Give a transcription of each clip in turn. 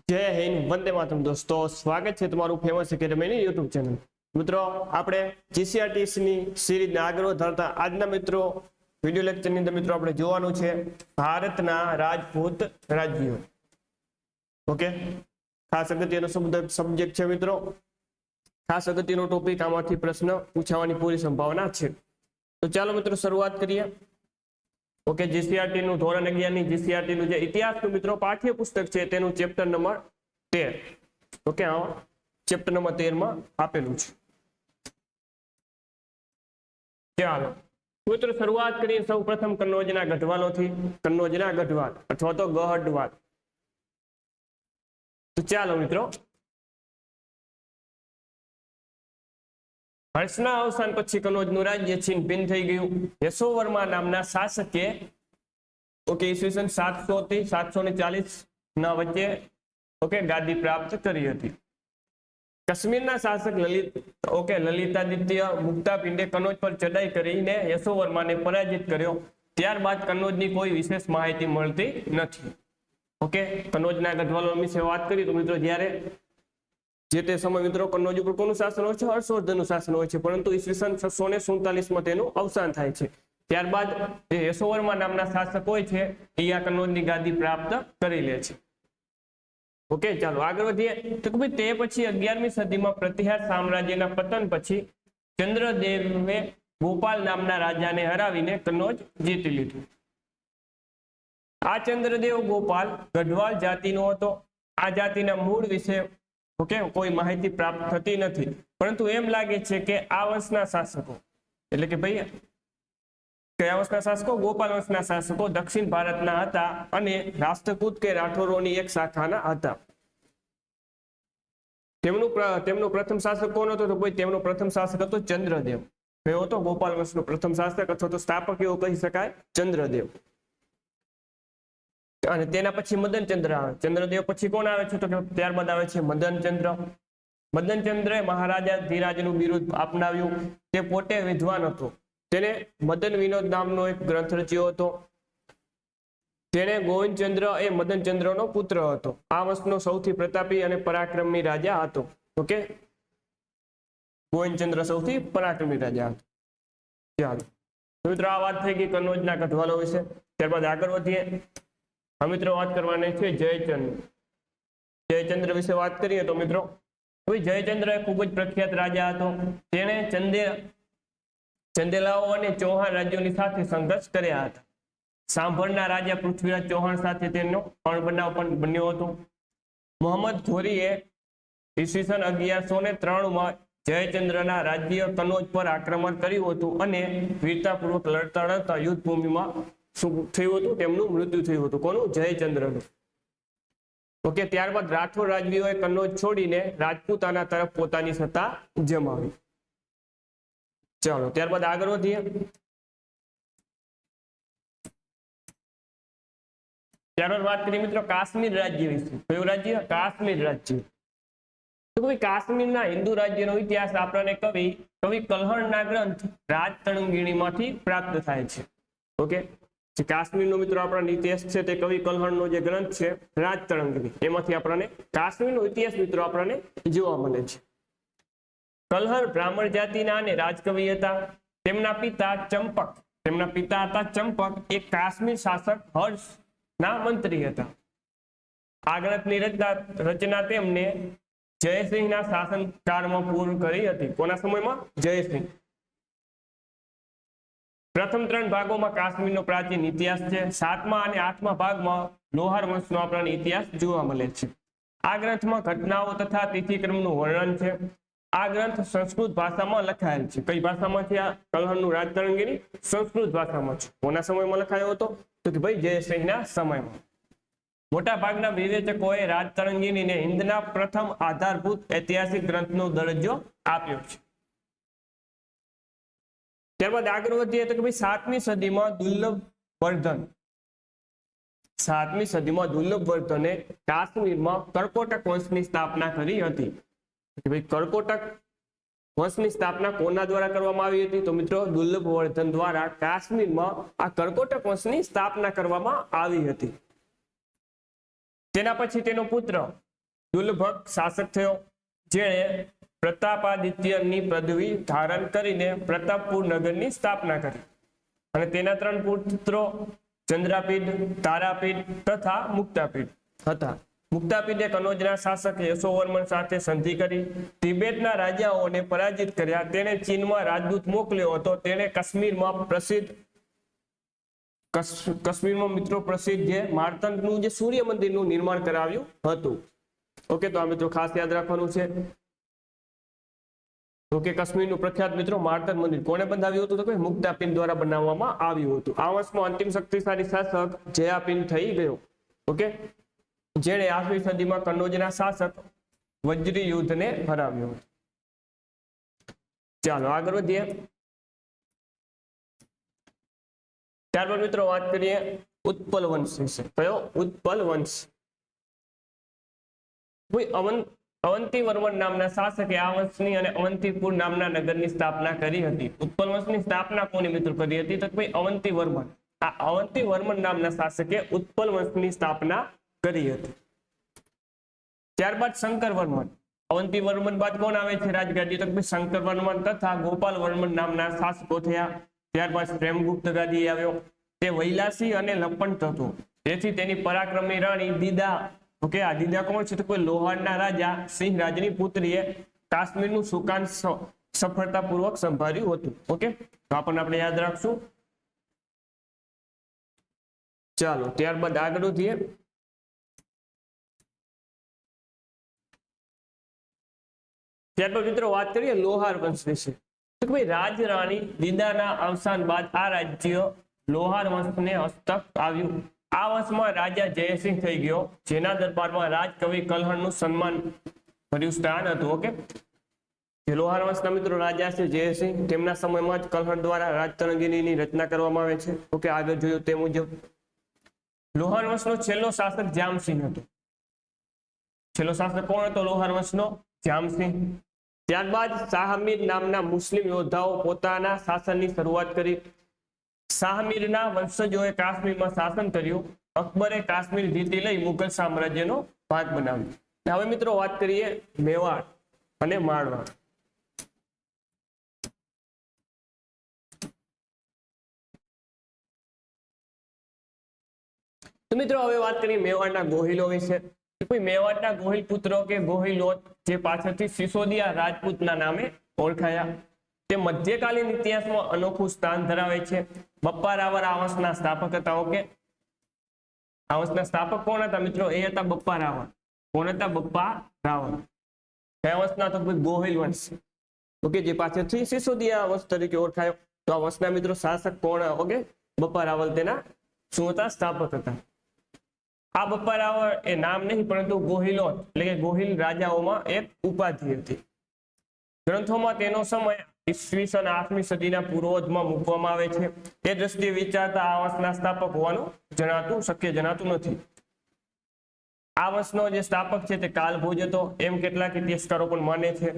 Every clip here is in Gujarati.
જય હિન્દ, વંદે માતરમ દોસ્તો, સ્વાગત છે તમારું ફેમસ એકેડમીની યુટ્યુબ ચેનલ. મિત્રો, આપણે જીસીઆરટીસી ની સિરીઝને આગળ વધારતા આજના મિત્રો વિડિયો લેક્ચરની અંદર મિત્રો આપણે જોવાનું છે ભારતના રાજપૂત રાજ્યો. ઓકે, ખાસ અગત્યનો સબ્જેક્ટ છે મિત્રો. ખાસ અગત્યનો ટોપિક, આમાંથી પ્રશ્ન પૂછાવાની પૂરી સંભાવના છે. તો ચાલો મિત્રો શરૂઆત કરીએ. ઓકે, જીસીઆરટી નું ધોરણ 11 ની જીસીઆરટી નું જે ઇતિહાસનું મિત્રો પાઠ્યપુસ્તક છે તેનું ચેપ્ટર નંબર 13. ઓકે, આ ચેપ્ટર નંબર 13 માં આપેલું છે. ચાલો મિત્રો શરૂઆત કરીએ સૌપ્રથમ કન્નોજના ગઢવાલોથી. કન્નોજના ગઢવાલ અથવા તો ગઢવાલ. તો ચાલો મિત્રો, હર્ષના અવસાન પછી કનોજનું રાજ્ય છીન ભિન્ન થઈ ગયું. યશોવર્મા નામના શાસકે ઓકે ઈસવીસન 700 થી 740 ના વચ્ચે ઓકે ગાદી પ્રાપ્ત કરી હતી. કાશ્મીરના શાસક લલિતાદિત્ય મુક્તાપિંડે કનોજ પર ચડાઈ કરીને યશોવર્માને પરાજિત કર્યો. ત્યારબાદ કનોજની કોઈ વિશેષ માહિતી મળતી નથી. ઓકે, કનોજના ગઢવાલો વિશે વાત કરી તો મિત્રો જ્યારે જે તે સમય મિત્રો કનોજ ઉપર કોનું શાસન હોય છે? હર્ષવર્ધનનું શાસન હોય છે, પરંતુ ઈસવીસન 647 માં તેનું અવસાન થાય છે. ત્યારબાદ જે યશોવર્મા નામના શાસક હોય છે એ આ કનોજની ગાદી પ્રાપ્ત કરી લે છે. ઓકે, ચાલો આગળ વધીએ. તો ભાઈ તે પછી 11મી સદીમાં પ્રતિહાર સામ્રાજ્યના પતન પછી ચંદ્રદેવે ગોપાલ નામના રાજાને હરાવીને કનોજ જીતી લીધું. આ ચંદ્રદેવ ગોપાલ ગઢવાલ જાતિનો હતો. આ જાતિના મૂળ વિશે ઓકે કોઈ માહિતી પ્રાપ્ત થતી નથી, પરંતુ એમ લાગે છે કે આ વંશના શાસકો એટલે કે ભાઈ કયા વંશના શાસકો? ગોપાલ વંશના શાસકો દક્ષિણ ભારતના હતા અને રાષ્ટ્રકૂટ કે રાઠોરોની એક શાખાના હતા. તેમનો પ્રથમ શાસક કોણ હતો? તો ભાઈ તેમનો પ્રથમ શાસક હતો ચંદ્રદેવ. કયો હતો? ગોપાલ વંશનો પ્રથમ શાસક અથવા તો સ્થાપક એવો કહી શકાય ચંદ્રદેવ. અને તેના પછી મદનચંદ્ર આવે. ચંદ્રદેવ પછી કોણ આવે છે? તો ત્યારબાદ આવે છે મદનચંદ્ર. મદનચંદ્રએ મહારાજા ધીરાજનું બિરુદ અપનાવ્યું. તે પોતે વિદ્વાન હતો. તેને મદન વિનોદ નામનો એક ગ્રંથ રચ્યો હતો. તેને ગોવિંદચંદ્ર એ મદનચંદ્રનો પુત્ર હતો. આ વંશનો સૌથી પ્રતાપી અને પરાક્રમી રાજા હતો. ઓકે, ગોવિંદચંદ્ર સૌથી પરાક્રમી રાજા હતો. ચાલો મિત્રો, આ વાત થઈ ગઈ કનોજના ગઢવાલો વિશે. ત્યારબાદ આગળ વધીએ. મિત્રો વાત કરવાની છે જયચંદ્ર. જયચંદ્ર વિશે વાત કરીએ તો મિત્રો જયચંદ્ર એ ખૂબ જ પ્રખ્યાત રાજા હતો. તેણે ચંદેલાઓ અને ચૌહાણ રાજ્યોની સાથે સંઘર્ષ કર્યા હતા. સાંભળના રાજા પૃથ્વીરાજ ચૌહાણ સાથે તેનો અણબનાવ પણ બન્યો હતો. મોહમ્મદ ઘોરીએ ઈસવીસન 1103 માં જયચંદ્રના રાજ્ય કનોજ પર આક્રમણ કર્યું હતું અને વીરતાપૂર્વક લડતા લડતા યુદ્ધ ભૂમિમાં શું થયું હતું? તેમનું મૃત્યુ થયું હતું. કોનું? જયચંદ્રનું. ઓકે, ત્યારબાદ રાઠોડ રાજવીઓએ કનોજ છોડીને રાજપૂતાના તરફ પોતાની સત્તા જમાવી. ચાલો ત્યારબાદ આગળ વધીએ. ત્યારબાદ વાત કરીએ મિત્રો કાશ્મીર રાજ્ય વિશે. કયું રાજ્ય? કાશ્મીર રાજ્ય. તો ભાઈ કાશ્મીરના હિન્દુ રાજ્યનો ઇતિહાસ આપણને કવિ કલ્હણના ગ્રંથ રાજતરંગિણીમાંથી પ્રાપ્ત થાય છે. ઓકે, જે કાશ્મીરનો મિત્રો આપણા ઇતિહાસ છે તે કવિ કલ્હણનો જે ગ્રંથ છે રાજતરંગિણી, એમાંથી આપણને કાશ્મીરનો ઇતિહાસ મિત્રો આપણને જોવા મળે છે. કલ્હણ બ્રાહ્મણ જાતિના અને રાજકવિ હતા. તેમના પિતા હતા ચંપક એક કાશ્મીર શાસક હર્ષ ના મંત્રી હતા. આ ગ્રંથની રચના તેમને જયસિંહના શાસનકાળમાં પૂર્ણ કરી હતી. કોના સમયમાં? જયસિંહ. પ્રથમ 3 ભાગોમાં કાશ્મીરનો પ્રાચીન ઇતિહાસ છે. 7મા અને 8મા ભાગમાં લોહાર વંશનો આપણને ઇતિહાસ જોવા મળે છે. આ ગ્રંથમાં ઘટનાઓ તથા તિથિક્રમનું વર્ણન છે. આ ગ્રંથ સંસ્કૃત ભાષામાં લખાયેલ છે. કઈ ભાષામાં છે આ કલ્હણનું રાજતરંગિણી? સંસ્કૃત ભાષામાં છે. કોના સમયમાં લખાયો હતો? તો કે ભાઈ જયસિંહના સમયમાં. મોટા ભાગના વિવેચકોએ રાજતરંગિણીને હિન્દના પ્રથમ આધારભૂત ઐતિહાસિક ગ્રંથનો દરજ્જો આપ્યો છે. ત્યારબાદ આગળ વધીએ તો કે ભાઈ 7મી સદીમાં દુર્લભવર્ધને કાશ્મીરમાં કર્કોટક વંશની સ્થાપના કરી હતી. કે ભાઈ કર્કોટક વંશની સ્થાપના કોના દ્વારા કરવામાં આવી હતી? તો મિત્રો દુર્લભવર્ધન દ્વારા કાશ્મીરમાં આ કર્કોટક વંશની સ્થાપના કરવામાં આવી હતી. તેના પછી તેનો પુત્ર દુર્લભક શાસક થયો, જેણે પ્રતાપાદિત્યની પદવી ધારણ કરીને પ્રતાપપુર નગરની સ્થાપના કરી અને તેના 3 પુત્રો ચંદ્રાપીડ, તારાપીડ તથા મુક્તાપીડ હતા. મુક્તાપીડે કનોજના શાસક યશોવર્મન સાથે સંધિ કરી તિબેટના રાજાઓને પરાજિત કર્યા. તેણે ચીનમાં રાજદૂત મોકલ્યો હતો. તેણે કાશ્મીરમાં મિત્રો પ્રસિદ્ધ જે માર્તંડનું જે સૂર્ય મંદિરનું નિર્માણ કરાવ્યું હતું. ઓકે, તો આ મિત્રો ખાસ યાદ રાખવાનું છે. ઓકે, કાશ્મીરનું પ્રખ્યાત મિત્રો માર્તંડ મંદિર કોણે બંધાવ્યું હતું? તો કે મુક્તાપીડ દ્વારા બનાવવામાં આવ્યું હતું. આ વંશમાં અંતિમ શક્તિશાળી શાસક જયાપીડ થઈ ગયો. ઓકે, જેણે 8મી સદીમાં કનોજના શાસક વજ્રી યુદ્ધને હરાવ્યો હતો. ચાલો આગળ વધીએ. ત્યારબાદ મિત્રો વાત કરીએ ઉત્પલ વંશ વિશે. કયો? ઉત્પલ વંશ. અવંતીવર્મન નામના શાસકે આ વંશની અને અવંતીપુર નામના નગરની સ્થાપના કરી હતી. ઉત્પલ વંશની સ્થાપના કોની મિત્રો કરી હતી? તો ભાઈ અવંતીવર્મન. આ અવંતીવર્મન નામના શાસકે ઉત્પલ વંશની સ્થાપના કરી હતી. ત્યારબાદ શંકરવર્મન. અવંતીવર્મન બાદ કોણ આવે છે રાજગાદી? તો ભાઈ શંકરવર્મન તથા ગોપાલવર્મન નામના શાસકો થયા. ત્યારબાદ પ્રેમગુપ્ત ગાદી આવ્યો. તે વૈલાસી અને લપંટ હતો. તેથી તેની પરાક્રમી રાણી દીદા, ઓકે, આ દીદા કોણ છે? તો કોઈ લોહારના રાજા સિંહરાજની પુત્રીએ કાશ્મીરનું સુકાન સફળતાપૂર્વક સંભાળ્યું હતું. ઓકે, તો આપણે યાદ રાખશું. ચાલો ત્યારબાદ આગળ વધીએ. ત્યારબાદ મિત્રો વાત કરીએ લોહાર વંશ વિશે. તો ભાઈ રાજરાણી દીદાના અવસાન બાદ આ રાજ્ય લોહાર વંશને હસ્તક આવ્યું. આ વંશમાં રાજા જયસિંહ થઈ ગયો, જેના દરબારમાં રાજકવિ કલ્હણનું સન્માન ભર્યું સ્થાન હતું. ઓકે, જે લોહાર વંશના મિત્રો રાજા છે જયસિંહ, તેમના સમયમાં જ કલ્હણ દ્વારા રાજતરંગીણીની રચના કરવામાં આવે છે. ઓકે, આગળ જોયું તે મુજબ લોહાર વંશનો છેલ્લો શાસક જામસિંહ હતો. છેલ્લો શાસક કોણ હતો લોહાર વંશનો? જામસિંહ. ત્યારબાદ શાહમીર નામના મુસ્લિમ યોદ્ધાઓ પોતાના શાસનની શરૂઆત કરી. શાહમીરના વંશજોએ કાશ્મીરમાં શાસન કર્યું. અકબરે કાશ્મીર જીતી લઈ મુઘલ સામ્રાજ્યનો ભાગ બનાવ્યો. હવે મિત્રો વાત કરીએ મેવાડ અને મારવાડ. તો મિત્રો હવે વાત કરીએ મેવાડના ગોહિલો વિશે. કોઈ મેવાડના ગોહિલ પુત્રો કે ગોહિલોત જે પાછળથી સિસોદિયા રાજપૂતના નામે ઓળખાયા, તે મધ્યકાલીન ઇતિહાસમાં અનોખું સ્થાન ધરાવે છે. બપ્પા રાવળ આ વંશના સ્થાપક હતા. ઓકે, આ વંશના સ્થાપક કોણ હતા મિત્રો? એ હતા બપ્પા રાવળ. કોણ હતા? બપ્પા રાવળ. કયા વંશના? તો ગોહિલ વંશ. ઓકે, જે પાછળથી સિસોદિયા વંશ તરીકે ઓળખાયો. તો આ વંશના મિત્રો શાસક કોણ? ઓકે, બપ્પા રાવળ તેના શું હતા? સ્થાપક હતા. આ બપ્પા રાવળ એ નામ નહીં પરંતુ ગોહિલોત એટલે કે ગોહિલ રાજાઓમાં એક ઉપાધિ હતી. ગ્રંથોમાં તેનો સમય ઈસવીસન 8મી સદીના પૂર્વજમાં મૂકવામાં આવે છે. એ દ્રષ્ટિએ વિચારતા આ વંશના સ્થાપક હોવાનું શક્ય જણાતું નથી. આ વંશનો જે સ્થાપક છે તે કાલભોજ હતો એમ કેટલાક ઇતિહાસકારો પણ માને છે.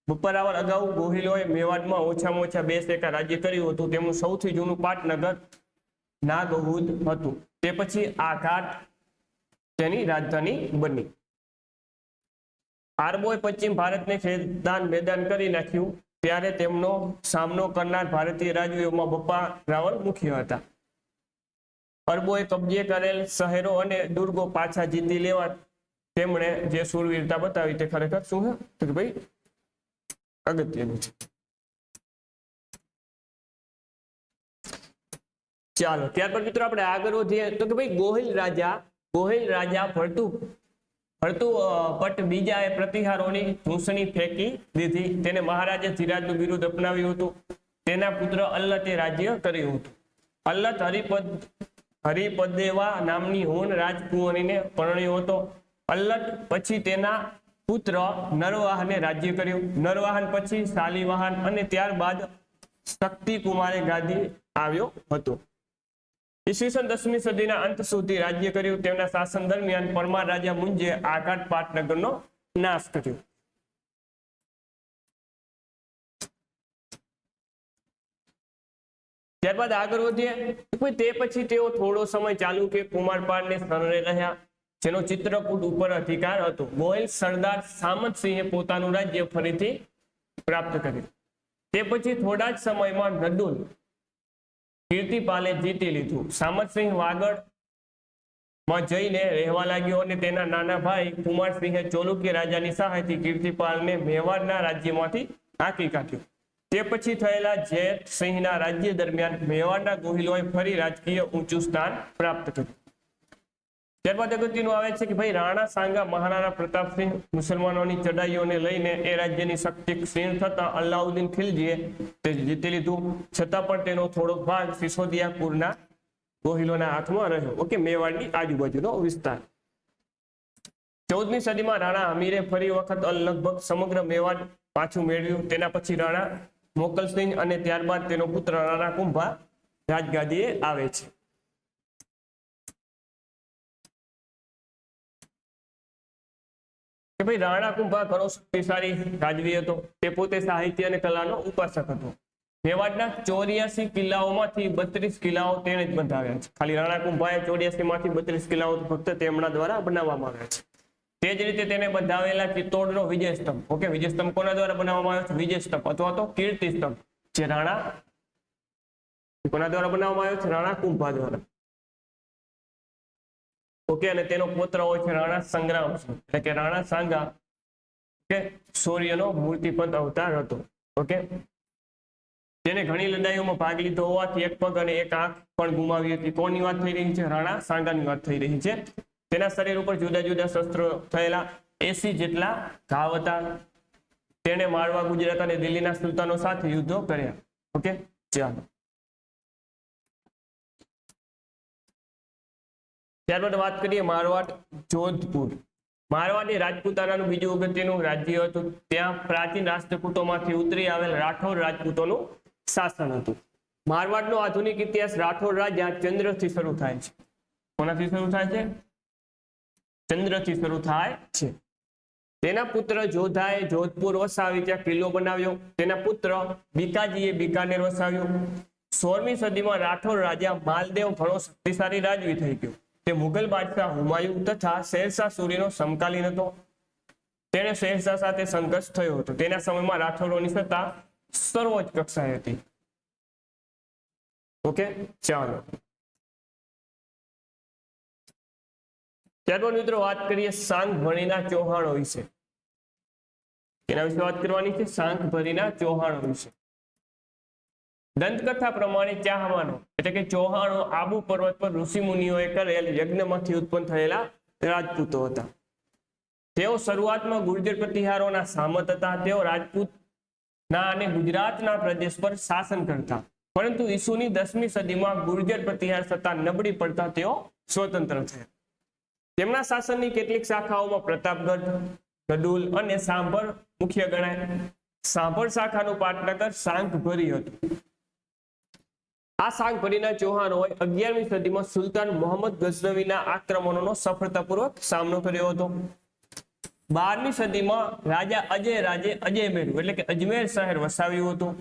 બપ્પા રાવળ અગાઉ ગોહિલોએ મેવાડમાં ઓછામાં ઓછા 2 સેકા રાજ્ય કર્યું હતું. તેમનું સૌથી જૂનું પાટનગર નાગહુદ હતું. તે પછી આ ઘાટ તેની રાજધાની બની. આરબોએ પશ્ચિમ ભારતને ખેદાન મેદાન કરી નાખ્યું. ત્યારે તેમનો સામનો કરનાર ભારતીય રાજવીઓમાં બપ્પા રાવળ મુખ્ય હતા. અરબોએ કબજે કરેલ શહેરો અને દુર્ગો પાછા જીતી લેવા તેમણે જે શૂરવીરતા બતાવી તે ખરેખર શું છે કે ભાઈ અગત્યનું છે. ચાલો ત્યારબાદ મિત્રો આપણે આગળ વધીએ તો કે ભાઈ ગોહિલ રાજા ભરતુપટ બીજાએ પ્રતિહારોની ચૂંટણી ફેંકી દીધી. તેને મહારાજે ધીરાજનું બિરુદ અપનાવ્યું હતું. તેના પુત્ર અલ્લતે રાજ્ય કર્યું હતું. અલ્લત હરિપદેવા નામની હોન રાજકુંવરીને પરણ્યો હતો. અલ્લટ પછી તેના પુત્ર નરવાહને રાજ્ય કર્યું. નરવાહન પછી શાલિવાહન અને ત્યારબાદ શક્તિ કુમારે ગાદી આવ્યો હતો. ઈસવીસન 10મી સદીના અંત સુધી રાજ્ય કર્યું. તેમના શાસન દરમિયાન પરમાર રાજા મુંજે આઘાટ પાટનગરનો નાશ કર્યો. ત્યારબાદ આગળ વધીએ તે પછી તેઓ થોડો સમય ચાલુ કે કુમારપાળને શરણે રહ્યા. જેનો ચિત્રકૂટ ઉપર અધિકાર હતો. ગોહિલ સરદાર સામતસિંહે પોતાનું રાજ્ય ફરીથી પ્રાપ્ત કર્યું. તે પછી થોડા જ સમયમાં નડુલ કીર્તિપાલે જીતી લીધું. સામતસિંહ વાગડ માં જઈને રહેવા લાગ્યો અને તેના નાના ભાઈ કુમારસિંહે ચોલુક્ય રાજાની સહાયથી કીર્તિપાલને મેવાડના રાજ્યમાંથી હાંકી કાઢ્યો. તે પછી થયેલા જેઠસિંહના રાજ્ય દરમિયાન મેવાડના ગોહિલોએ ફરી રાજકીય ઊંચું સ્થાન પ્રાપ્ત કર્યું. ત્યારબાદ અગત્યનું આવે છે કે ભાઈ રાણા સાંગા મહારાણા પ્રતાપસિંહ મુસલમાનોની ચડાઈઓને લઈને એ રાજ્યની શક્તિ ક્ષીણ થતા અલાઉદ્દીન ખિલજીએ તે જીતી લીધું. છતાં પણ તેનો થોડોક ભાગ સિસોદિયાપુરના ગોહિલોના હાથમાં રહ્યો. ઓકે, મેવાડની આજુબાજુનો વિસ્તાર. 14મી સદીમાં રાણા અમીરે ફરી વખત લગભગ સમગ્ર મેવાડ પાછું મેળવ્યું. તેના પછી રાણા મોકલસિંહ અને ત્યારબાદ તેનો પુત્ર રાણા કુંભા રાજગાદીએ આવે છે. કે ભાઈ રાણા કુંભા ઘણો શક્તિશાળી રાજવી હતો. તે પોતે સાહિત્ય અને કલાનો ઉપાસક હતો. મેવાડના 84 કિલ્લાઓમાંથી 32 કિલ્લાઓ તેણે જ બંધાવ્યા છે. ખાલી રાણા કુંભાએ 84 માંથી 32 કિલ્લાઓ ફક્ત તેમના દ્વારા બનાવવામાં આવ્યા છે. તે જ રીતે તેને બંધાવેલા ચિત્તોડનો વિજય સ્તંભ. ઓકે, વિજય સ્તંભ કોના દ્વારા બનાવવામાં આવ્યો છે? વિજય સ્તંભ અથવા તો કીર્તિ સ્તંભ, જે રાણા કોના દ્વારા બનાવવામાં આવ્યો છે? રાણા કુંભા દ્વારા. ઓકે, અને તેનો પુત્ર હોય છે રાણા સંગ્રામસિંહ, એટલે કે રાણા સાંગા. ઓકે, સૂર્યનો મૂર્તિપદ અવતાર હતો. ઓકે, તેને ઘણી લડાઈઓમાં ભાગ લીધો હોવાથી એક પગ અને એક આંખ પણ ગુમાવી હતી. કોની વાત થઈ રહી છે? રાણા સાંગાની વાત થઈ રહી છે. તેના શરીર ઉપર જુદા જુદા શસ્ત્રો થયેલા 80 જેટલા ઘાવ હતા. તેણે માળવા, ગુજરાત અને દિલ્હીના સુલતાનો સાથે યુદ્ધો કર્યા. ઓકે, ચાલો ત્યારબાદ વાત કરીએ મારવાડ, જોધપુર. મારવાડ એ રાજપૂતાનાનું બીજું અગત્યનું રાજ્ય હતું. ત્યાં પ્રાચીન રાષ્ટ્રકૂટોમાંથી ઉતરી આવેલ રાઠોડ રાજપૂતોનું શાસન હતું. મારવાડનો આધુનિક ઇતિહાસ રાઠોડ રાજા ચંદ્રથી શરૂ થાય છે. કોનાથી શરૂ થાય છે? ચંદ્રથી શરૂ થાય છે. તેના પુત્ર જોધાએ જોધપુર વસાવી ત્યાં કિલ્લો બનાવ્યો. તેના પુત્ર બીકાજીએ બીકાનેર વસાવ્યું. 16મી સદીમાં રાઠોડ રાજા માલદેવ ઘણો શક્તિશાળી રાજવી થઈ ગયો. તે મુઘલ બાદશાહ હુમાયુ તથા શેરશાહ સૂરીનો સમકાલીન હતો. તેણે શેરશાહ સાથે સંઘર્ષ થયો હતો. તેના સમયમાં રાઠોડોની સત્તા સર્વોચ્ચ કક્ષાએ હતી. ઓકે, ચાલો ત્યારબાદ મિત્રો વાત કરીએ સાંગભણીના ચૌહાણો વિશે. એના વિશે વાત કરવાની છે, સાંગભરીના ચૌહાણો વિશે. દંતકથા પ્રમાણે ચાહવાનો એટલે કે ચૌહાણો આબુ પર્વત પર ઋષિ મુનિઓએ કરેલ યજ્ઞમાંથી ઉત્પન્ન થયેલા રાજપૂતો હતા. તેઓ શરૂઆતમાં ગુર્જર પ્રતિહારોના સામત હતા. તેઓ રાજપૂતના અને ગુજરાતના પ્રદેશ પર શાસન કરતા, પરંતુ ઈસુની 10મી સદીમાં ગુર્જર પ્રતિહાર સત્તા નબળી પડતા તેઓ સ્વતંત્ર થયા. તેમના શાસનની કેટલીક શાખાઓમાં પ્રતાપગઢ, ગડુલ અને સાંભર મુખ્ય ગણાય. સાંભર શાખાનું પાટનગર સાંગભરી હતું. આ સાંગભરીના ચૌહાણોએ 11મી સદીમાં સુલતાન મોહમ્મદ ગઝનવીના આક્રમણોનો સફળતાપૂર્વક સામનો કર્યો હતો. 12મી સદીમાં રાજા અજયરાજે અજયમેર એટલે કે અજમેર શહેર વસાવ્યું હતું.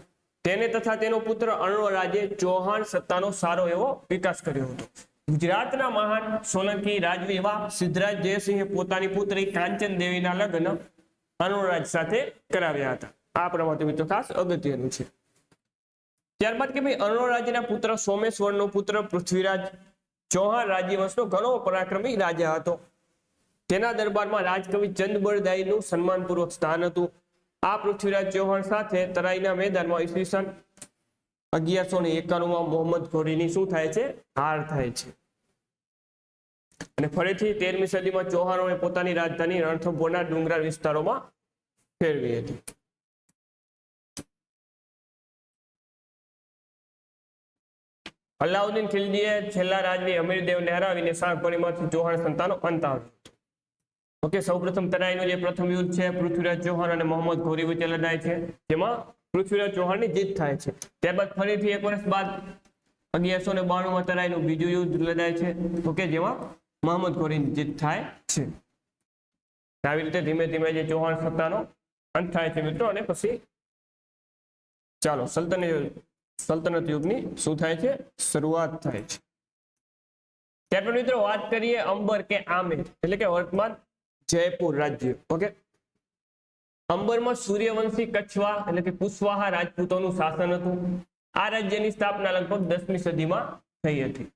તેને તથા તેનો પુત્ર અણોરાજે ચૌહાણ સત્તાનો સારો એવો વિકાસ કર્યો હતો. ગુજરાતના મહાન સોલંકી રાજવી એવા સિદ્ધરાજ જયસિંહે પોતાની પુત્રી કાંચન દેવીના લગ્ન અણોરાજ સાથે કરાવ્યા હતા. આ પ્રમાણે મિત્રો ખાસ અગત્યનું છે. ત્યારબાદ કે ભાઈ અણોરાજના પુત્ર સોમેશ્વરનો પુત્ર પૃથ્વીરાજ ચૌહાણ રાજ્યવંશનો ઘણો પરાક્રમી રાજા હતો. તેના દરબારમાં રાજકવિ ચંદબરદાઈનું સન્માનપૂર્વક સ્થાન હતું. આ પૃથ્વીરાજ ચૌહાણ સાથે તરાઈના મેદાનમાં ઈસવીસન 1191માં મોહમ્મદ ઘોરીની શું થાય છે? હાર થાય છે. અને ફરીથી 13મી સદીમાં ચૌહાણોએ પોતાની રાજધાની રણથંભોરના ડુંગરાળ વિસ્તારોમાં ફેરવી હતી. અલાઉદ્દીન ખિલજીએ છેલ્લા રાજવી અમીરદેવને હરાવીને સાંગભરીમાંથી ચૌહાણ સંતાનો અંત આવ્યો. ઓકે, સૌપ્રથમ તરાઈનું જે પ્રથમ યુદ્ધ છે પૃથ્વીરાજ ચૌહાણ અને મોહમ્મદ ઘોરી વચ્ચે લડાય છે, જેમાં પૃથ્વીરાજ ચૌહાણની જીત થાય છે. ત્યારબાદ ફરીથી 1 વર્ષ બાદ 1192માં તરાઈનું બીજું યુદ્ધ લડાય છે. ઓકે, જેમાં મોહમ્મદ ઘોરીની જીત થાય છે. આવી રીતે ધીમે ધીમે જે ચૌહાણ સત્તાનો અંત થાય છે મિત્રો, અને પછી ચાલો સલ્તનત યુગની શું થાય છે? શરૂઆત થાય છે. ત્યારબાદ મિત્રો વાત કરીએ અંબર કે આમેર એટલે કે વર્તમાન જયપુર રાજ્ય. ઓકે, અંબરમાં સૂર્યવંશી કચ્છવા એટલે કે કુશવાહા રાજપૂતોનું શાસન હતું. આ રાજ્યની સ્થાપના લગભગ 10મી સદીમાં થઈ હતી.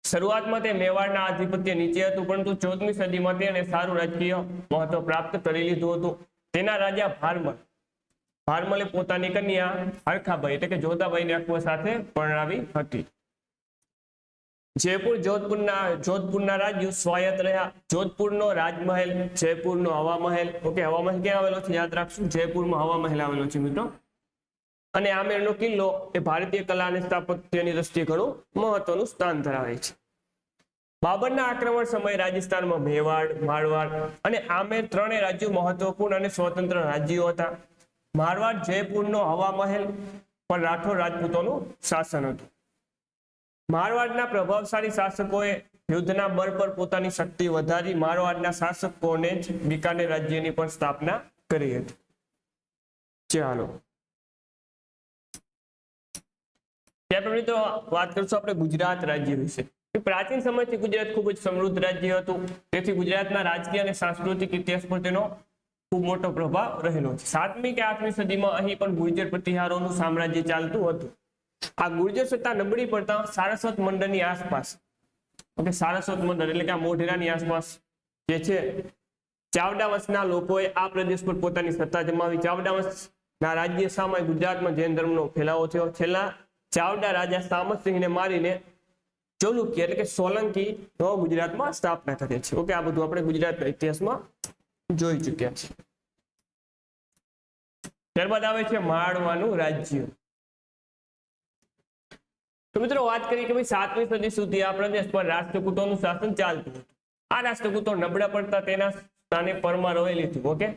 શરૂઆતમાં તે મેવાડના આધિપત્ય નીચે હતું, પરંતુ 14મી સદીમાં તેને સારું રાજકીય મહત્વ પ્રાપ્ત કરી લીધું હતું. તેના રાજા ભારમલે પોતાની કન્યા હરખાબાઈ એટલે કે જોધાબાઈને અકબર સાથે પરણાવી હતી. જયપુર જોધપુરના રાજ્યો સ્વાયત્ત રહ્યા. જોધપુરનો રાજમહેલ, જયપુરનો હવામહેલ. ઓકે, હવામહેલ ક્યાં આવેલો છે યાદ રાખશું, જયપુરમાં હવામહેલ આવેલો છે મિત્રો. અને આમેરનો કિલ્લો એ ભારતીય કલા અને સ્થાપત્યની દ્રષ્ટિએ ઘણું મહત્વનું સ્થાન ધરાવે છે. બાબરના આક્રમણ સમયે રાજસ્થાનમાં મેવાડ, મારવાડ અને આમેર ત્રણેય રાજ્યો મહત્વપૂર્ણ અને સ્વતંત્ર રાજ્યો હતા. મારવાડ જયપુરનો હવામહેલ પર રાઠોડ રાજપૂતોનું શાસન હતું. મારવાડના પ્રભાવશાળી શાસકોએ યુદ્ધના બળ પર પોતાની શક્તિ વધારી મારવાડના શાસકોને જ બીકાનેર રાજ્યની પણ સ્થાપના કરી હતી. ચાલો ત્યાર પછી તો વાત કરશું આપણે ગુજરાત રાજ્ય વિશે. પ્રાચીન સમયથી ગુજરાત ખૂબ જ સમૃદ્ધ રાજ્ય હતું, તેથી ગુજરાતના રાજકીય અને સાંસ્કૃતિક ઇતિહાસ પર તેનો ખૂબ મોટો પ્રભાવ રહેલો છે. 7મી કે 8મી સદીમાં અહીં પણ ગુર્જર પ્રતિહારોનું સામ્રાજ્ય ચાલતું હતું. આ ગુર્જર સત્તા નબળી પડતા સારસ્વત મંડળની આસપાસ, ઓકે, સારસ્વત મંડળ એટલે કે આ મોઢેરાની આસપાસ જે છે ચાવડા વંશના લોકોએ આ પ્રદેશ પર પોતાની સત્તા જમાવી. ચાવડા વંશના રાજ્ય સામે ગુજરાતમાં જૈન ધર્મનો ફેલાવો થયો. છેલ્લા ચાવડા રાજા સામતસિંહને મારીને ચાલુક્ય એટલે કે સોલંકી ગુજરાતમાં સ્થાપના કરી છે. ઓકે, આ બધું આપણે ગુજરાતના ઇતિહાસમાં જોઈ ચુક્યા છે. ત્યારબાદ આવે છે માળવાનું રાજ્ય. તો મિત્રો વાત કરીએ કે ભાઈ 7મી સદી સુધી આ પ્રદેશ પર રાષ્ટ્રકૂટોનું શાસન ચાલતું હતું. આ રાષ્ટ્રકૂટો નબળા પડતા તેના સ્થાને પરમાર હવે લીધું. ઓકે,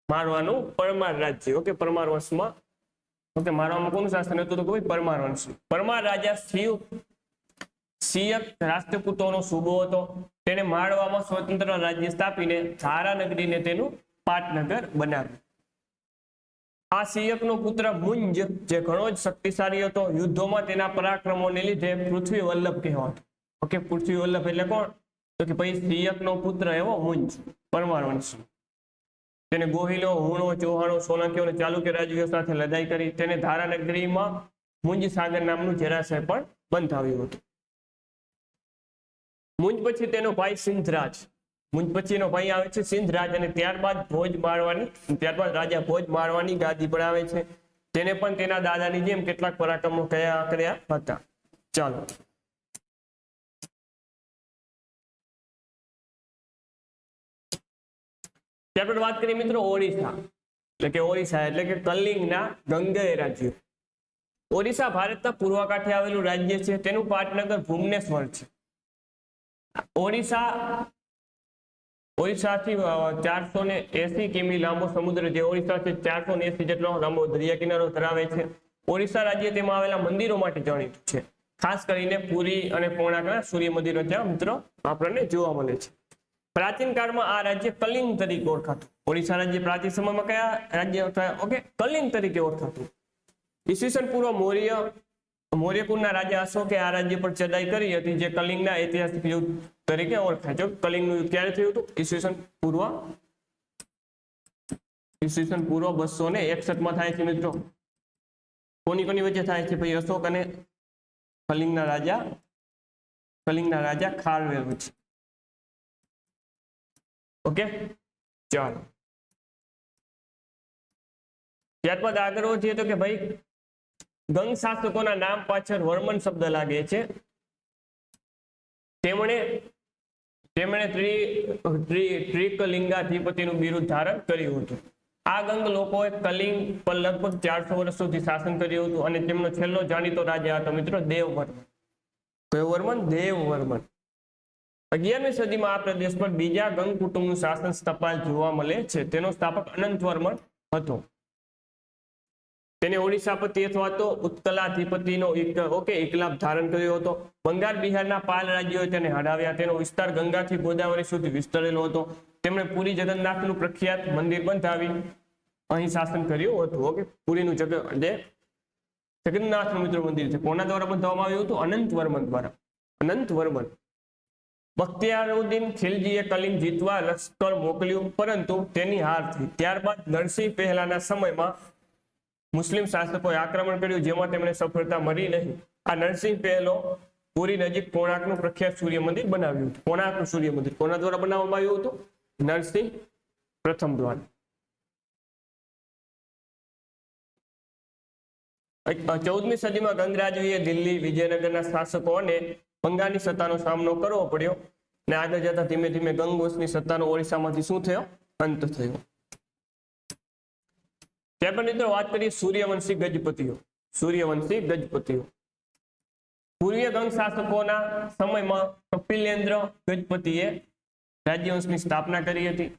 મારવાનું પરમાર રાજ્ય. ઓકે, પરમાર વંશમાં, ઓકે, મારવામાં કોનું શાસન હતું તો ભાઈ પરમાર વંશ. પરમાર રાજા સિયક રાષ્ટ્રકૂટોનો સૂબો હતો. તેને માળવામાં સ્વતંત્ર રાજ્ય સ્થાપીને ધારાનગરીને તેનું પાટનગર બનાવ્યું. આ સિયકનો પુત્ર મુંજ જે ઘણો જ શક્તિશાળી હતો, યુદ્ધોમાં તેના પરાક્રમોને લીધે પૃથ્વી વલ્લભ કહેવાતો. ઓકે, પૃથ્વી વલ્લભ એટલે કોણ તો કે ભાઈ સિયકનો પુત્ર એવો મુંજ, પરમાર વંશ. તેને ગોહિલો, હુણો, ચૌહાણો, સોલંકીઓ અને ચાલુક્ય રાજ્યો સાથે લડાઈ કરી. તેને ધારાનગરીમાં મુંજ સાગર નામનું જરાસય પણ બંધાવ્યું હતું. મુંજ પછી તેનો ભાઈ સિંધરાજ, મુંજ પછીનો ભાઈ આવે છે સિંધરાજ, અને ત્યારબાદ રાજા ભોજ મારવાની ગાદી પર આવે છે. તેને પણ તેના દાદાની જેમ કેટલાક પરાક્રમો કર્યા હતા. ચાલો ત્યારબાદ વાત કરીએ મિત્રો ઓડિશા એટલે કે કલિંગના ગંગેય રાજ્ય. ઓડિશા ભારતના પૂર્વ કાંઠે આવેલું રાજ્ય છે. તેનું પાટનગર ભુવનેશ્વર છે. ઓડિશાથી 480 કિમી લાંબો સમુદ્ર જે ઓડિશા છે 480 જેટલો લાંબો દરિયા કિનારો ધરાવે છે. ઓડિશા રાજ્ય તેમાં આવેલા મંદિરો માટે જાણીતું છે. ખાસ કરીને પુરી અને કોણાર્કના સૂર્ય મંદિરો ત્યાં મિત્રો આપણને જોવા મળે છે. પ્રાચીન કાળમાં આ રાજ્ય કલિંગ તરીકે ઓળખાતું. ઓડિશા રાજ્ય પ્રાચીન સમયમાં કયા રાજ્ય હતા? ઓકે, કલિંગ તરીકે ઓળખાતું. ઈસવીસન પૂર્વ મૌર્ય કુળના રાજા અશોકે આ રાજ્ય પર ચડાઈ કરી હતી, જે કલિંગના ઐતિહાસિક યુદ્ધ તરીકે ઓળખાય છે. કલિંગનું યુદ્ધ ક્યારે થયું હતું? ઈસવીસન પૂર્વ 261 માં થાય છે મિત્રો. કોની વચ્ચે થાય છે? ભાઈ અશોક અને કલિંગના રાજા ખારવેલ વચ્ચે. ઓકે, ચાલો ત્યારબાદ આગળ વધીએ તો કે ભાઈ ગંગ શાસકોના નામ પાછળ વર્મન શબ્દ લાગે છે. તેમણે ત્રિકલિંગાધિપતિનું બિરુદ ધારણ કર્યું હતું. આ ગંગ લોકોએ કલિંગ પર લગભગ 400 વર્ષ સુધી શાસન કર્યું હતું અને તેમનો છેલ્લો જાણીતો રાજા હતો મિત્રો દેવવર્મન. કયો વર્મન? દેવવર્મન. 11મી સદીમાં આ પ્રદેશ પર બીજા ગંગ કુટુંબનું શાસન સ્થપાયેલ જોવા મળે છે. તેનો સ્થાપક અનંતવર્મન હતો. તેને ઓડિશાપતિ અથવા તો ઉત્કલાધિપતિનો એકલાભ ધારણ કર્યો હતો. બંગાળ બિહારના પાલ રાજ્યોએ તેને હરાવ્યા. તેનો વિસ્તાર ગંગાથી ગોદાવરી સુધી વિસ્તરેલો હતો. તેમણે પુરી જગન્નાથનું પ્રખ્યાત મંદિર બંધાવી અહીં શાસન કર્યું હતું. ઓકે, પુરીનું જગન્નાથનું મિત્રો મંદિર છે. કોના દ્વારા બંધાવવામાં આવ્યું હતું? અનંતવર્મન દ્વારા. અનંતવર્મન બખ્તિયારુદ્દીન ખિલજીએ કલિંગ જીતવા લશ્કર મોકલ્યું, પરંતુ તેની હાર થઈ. ત્યારબાદ નરસિંહ પહેલાના સમયમાં મુસ્લિમ શાસકોએ આક્રમણ કર્યું, જેમાં તેમને સફળતા મળી નહીં. આ નરસિંહ પહેલો પુરી નજીક કોણાર્કનું પ્રખ્યાત સૂર્ય મંદિર બનાવ્યું હતું. કોણાર્કનું સૂર્ય મંદિર કોના દ્વારા બનાવવામાં આવ્યું હતું? નરસિંહ પ્રથમ દ્વારા. 14મી સદીમાં ગંગરાજવીએ દિલ્હી, વિજયનગરના શાસકો અને બંગાળની સત્તાનો સામનો કરવો પડ્યો, અને આગળ જતા ધીમે ધીમે ગંગવંશની સત્તાનો ઓડિશામાંથી શું થયો? અંત થયો. ત્યારબાદ મિત્રો વાત કરીએ સૂર્યવંશી ગજપતિઓ. સૂર્યવંશી ગજપતિઓ પૂર્વીય ગંગ શાસકોના સમયમાં કપિલેન્દ્ર ગજપતિએ રાજ્યવંશની સ્થાપના કરી હતી.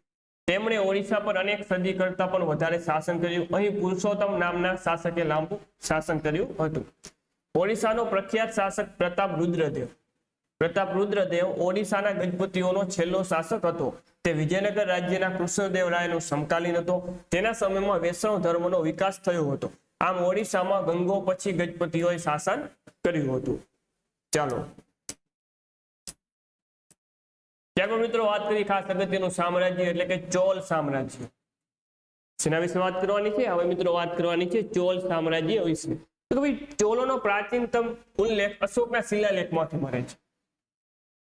તેમણે ઓડિશા પર અનેક સદી કરતા પણ વધારે શાસન કર્યું. અહીં પુરુષોત્તમ નામના શાસકે લાંબુ શાસન કર્યું હતું. ઓડિશાનો પ્રખ્યાત શાસક પ્રતાપરુદ્રદેવ ઓડિશાના ગજપતિઓનો છેલ્લો શાસક હતો. તે વિજયનગર રાજ્યના કૃષ્ણદેવરાયનો સમકાલીન હતો. તેના સમયમાં વૈષ્ણવ ધર્મનો વિકાસ થયો હતો. આમ ઓડિશામાં ગંગો પછી ગજપતિઓએ શાસન કર્યું હતું. ચાલો ત્યારબાદ મિત્રો વાત કરી ખાસ અગત્યનું સામ્રાજ્ય એટલે કે ચોલ સામ્રાજ્ય. શેના વિશે વાત કરવાની છે? હવે મિત્રો વાત કરવાની છે ચોલ સામ્રાજ્ય વિશે. તો ભાઈ ચોલોનો પ્રાચીનતમ ઉલ્લેખ અશોકના શિલાલેખમાંથી મળે છે.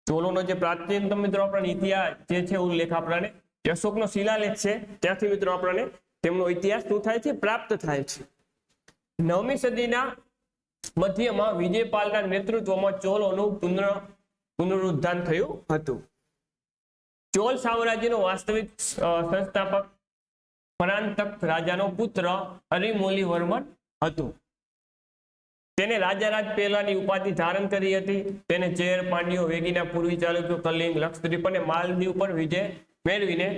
ચોલોનો જે પ્રાચીનતમ મિત્રો આપણને ઇતિહાસ જે છે ઉલ્લેખ આપણને અશોકનો શિલાલેખ છે, ત્યાંથી મિત્રો આપણને તેમનો ઇતિહાસ શું થાય છે? પ્રાપ્ત થાય છે. 9મી સદીના મધ્યમાં વિજયપાલના નેતૃત્વમાં ચોલોનું પુનરુત્થાન થયું હતું. ચોલ સામ્રાજ્યનો વાસ્તવિક સંસ્થાપક પરાંતક રાજાનો પુત્ર અરિમોલીવર્મન હતું. તેને રાજારાજ પહેલાની ઉપાધિ ધારણ કરી હતી. તેને ચેર, પાંડ્યો, વેગીના, પૂર્વી ચાલુક્યો, કલિંગ, લક્ષદ્વીપ અને માલદીવ પર વિજય મેળવીને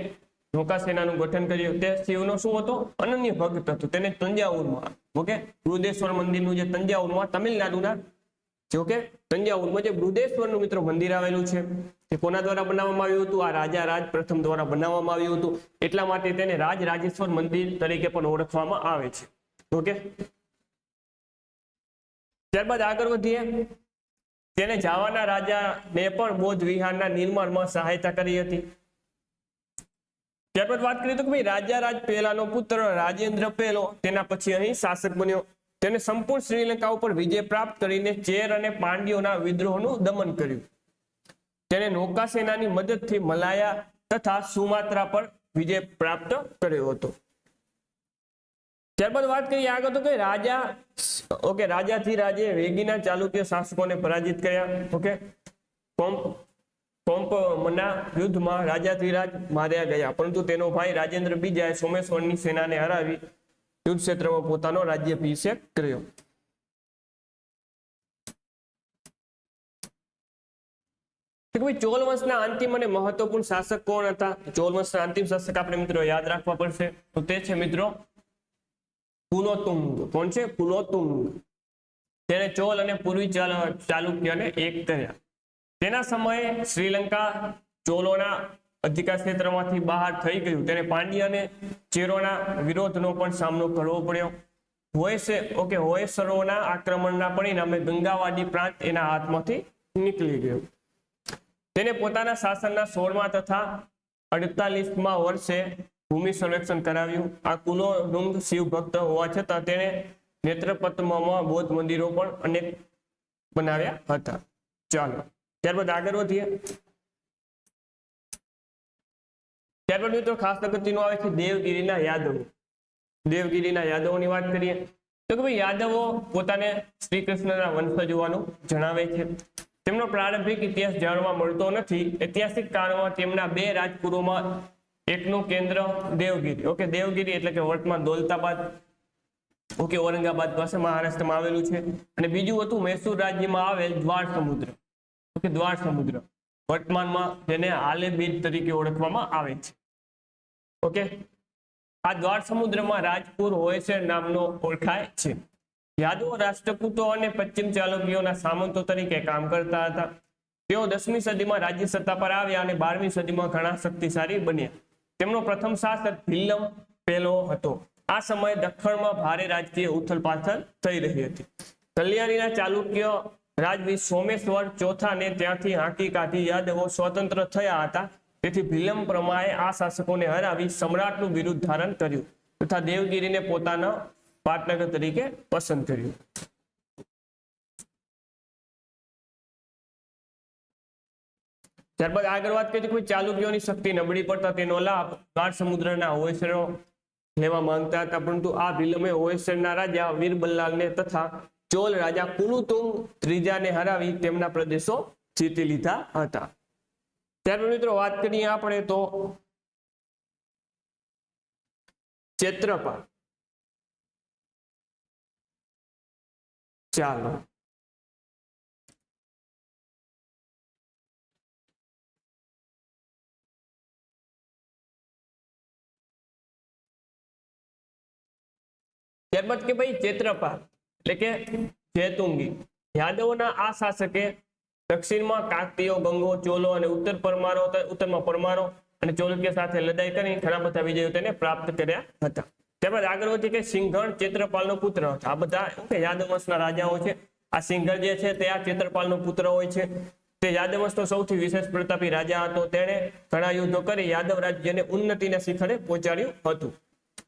નૌકાસેનાનું ગઠન કર્યું. તે શિવનો શું હતો? અનન્ય ભક્ત હતો. તેને તંજાવુરમાં બૃહદેશ્વર મંદિરનું જે તંજાવુરમાં તમિલનાડુના તંજાવુરમાં જે બૃહદેશ્વરનું મિત્રો મંદિર આવેલું છે, તે કોના દ્વારા બનાવવામાં આવ્યું હતું? આ રાજા રાજ પ્રથમ દ્વારા બનાવવામાં આવ્યું હતું. એટલા માટે તેને રાજેશ્વર મંદિર તરીકે પણ ઓળખવામાં આવે છે. ઓકે, ત્યારબાદ આગળ વધીએ. તેને જાવાના રાજાને પણ બૌદ્ધ વિહારના નિર્માણમાં સહાયતા કરી હતી. ત્યારબાદ વાત કરીએ તો ભાઈ રાજા રાજ પહેલાનો પુત્ર રાજેન્દ્ર પહેલો તેના પછી અહીં શાસક બન્યો. તેને સંપૂર્ણ શ્રીલંકા ઉપર વિજય પ્રાપ્ત કરીને ચેર અને પાંડ્યોના વિદ્રોહનું દમન કર્યું. તેને નૌકાસેનાની મદદથી મલાયા તથા સુમાત્રા પર વિજય પ્રાપ્ત કર્યો હતો. ત્યારબાદ વાત કરીએ આગળ તો કે રાજાધિરાજે વેગીના ચાલુક્ય શાસકોને પરાજિત કર્યા. કોમ્પમના યુદ્ધમાં રાજાધિરાજ માર્યા ગયા, પરંતુ તેનો ભાઈ રાજેન્દ્ર બીજાએ સોમેશ્વરની સેનાને હરાવી યુદ્ધ ક્ષેત્રમાં પોતાનો રાજ્યાભિષેક કર્યો. ચોલ વંશના અંતિમ અને મહત્વપૂર્ણ શાસક કોણ હતા? ચોલ વંશના અંતિમ શાસક આપણે મિત્રો યાદ રાખવા પડશે. તો તે છે મિત્રો કુલોતુંગ. કોણ છે? કુલોતુંગ. તેને ચોલ અને પૂર્વી ચાલુક્યને એક કર્યા. તેના સમયે શ્રીલંકા ચોલોના અધિકાર ક્ષેત્રમાંથી બહાર થઈ ગયું. તેને પાંડ્ય અને ચેરોના વિરોધનો પણ સામનો કરવો પડ્યો. હોયસરોના આક્રમણના પરિણામે ગંગાવાડી પ્રાંત એના હાથમાંથી નીકળી ગયો. તેને પોતાના શાસનના 16મા તથા 48મા વર્ષે ભૂમિ સર્વેક્ષણ કરાવ્યું. આ કુલોતુંગ શિવ ભક્ત હોવા છતાં તેને નેત્રપત્રમાં બૌદ્ધ મંદિરો પણ અનેક બનાવ્યા હતા. ચાલો ત્યારબાદ આગળ વધીએ. ત્યારબાદ મિત્રો ખાસ અગત્યનું આવે છે દેવગીરીના યાદવો. દેવગીરીના યાદવોની વાત કરીએ તો કે ભાઈ યાદવો પોતાને શ્રી કૃષ્ણના વંશજ હોવાનું જણાવે છે. તેમનો પ્રારંભિક ઇતિહાસ જાણવા મળતો નથી. ઐતિહાસિક કાળમાં તેમના 2 રાજપુરોમાં એકનું કેન્દ્ર દેવગીરી દેવગીરી એટલે કે વર્તમાન દૌલતાબાદ ઔરંગાબાદ પાસે મહારાષ્ટ્રમાં આવેલું છે, અને બીજું હતું મૈસૂર રાજ્યમાં આવેલ દ્વાર સમુદ્ર વર્તમાનમાં જેને હાલે બીજ તરીકે ઓળખવામાં આવે છે. આ દ્વાર સમુદ્રમાં રાજપુર હોયસર નામનો ઓળખાય છે. યાદવો રાષ્ટ્રકૂટો અને પશ્ચિમ ચાલુક્યોના સામંતો તરીકે કામ કરતા હતા. તેઓ 10મી સદીમાં રાજ્ય સત્તા પર આવ્યા અને 12મી સદીમાં ઘણા શક્તિશાળી બન્યા. તેમનો પ્રથમ શાસક ભીલમ પહેલો હતો. આ સમયે દખ્ખણમાં ભારે રાજકીય ઉથલપાથલ થઈ રહી હતી. કલ્યાણીના ચાલુક્ય રાજવી સોમેશ્વર ચોથાને ત્યાંથી હાંકી કાઢી યાદવો સ્વતંત્ર થયા હતા, તેથી ભીલમ પ્રમાણે આ શાસકોને હરાવી સમ્રાટનું બિરુદ ધારણ કર્યું તથા દેવગીરીને પોતાના પાટનગર તરીકે પસંદ કર્યું. ત્યારબાદ આગળ વાત કરી કોઈ ચાલુક્યોની શક્તિ નબળી પડતા તેનો લાભ ગાઢ સમુદ્રના હોયસરો લેવા માંગતા હતા, પરંતુ આ ભીલમે હોયસરના રાજા વીરબલ્લાલને તથા ચોલ રાજા કુલુતુંગ ત્રીજાને હરાવી તેમના પ્રદેશો જીતી લીધા હતા. ત્યારબાદ મિત્રો વાત કરીએ આપણે તો ક્ષેત્રપાલ. ચાલો ત્યારબાદ કે ભાઈ ક્ષેત્રપાલ એટલે કે જૈતુંગી યાદવોના આ શાસકે દક્ષિણમાં કાકતીયો, ગંગો, ચોલો અને ઉત્તરમાં પરમારો અને ચોલુક્ય સાથે લડાઈ કરી ઘણા બધા વિજયો તેને પ્રાપ્ત કર્યા હતા. ત્યારબાદ આગળ વધી કે સિંહણ ક્ષેત્રપાલનો પુત્ર હતો. આ બધા યાદવ વંશના રાજાઓ છે. આ સિંહણ જે છે તે આ ક્ષેત્રપાલનો પુત્ર હોય છે. તે યાદવ વંશનો સૌથી વિશેષ પ્રતાપી રાજા હતો. તેણે ઘણા યુદ્ધો કરી યાદવ રાજ્યને ઉન્નતિના શિખરે પહોંચાડ્યું હતું.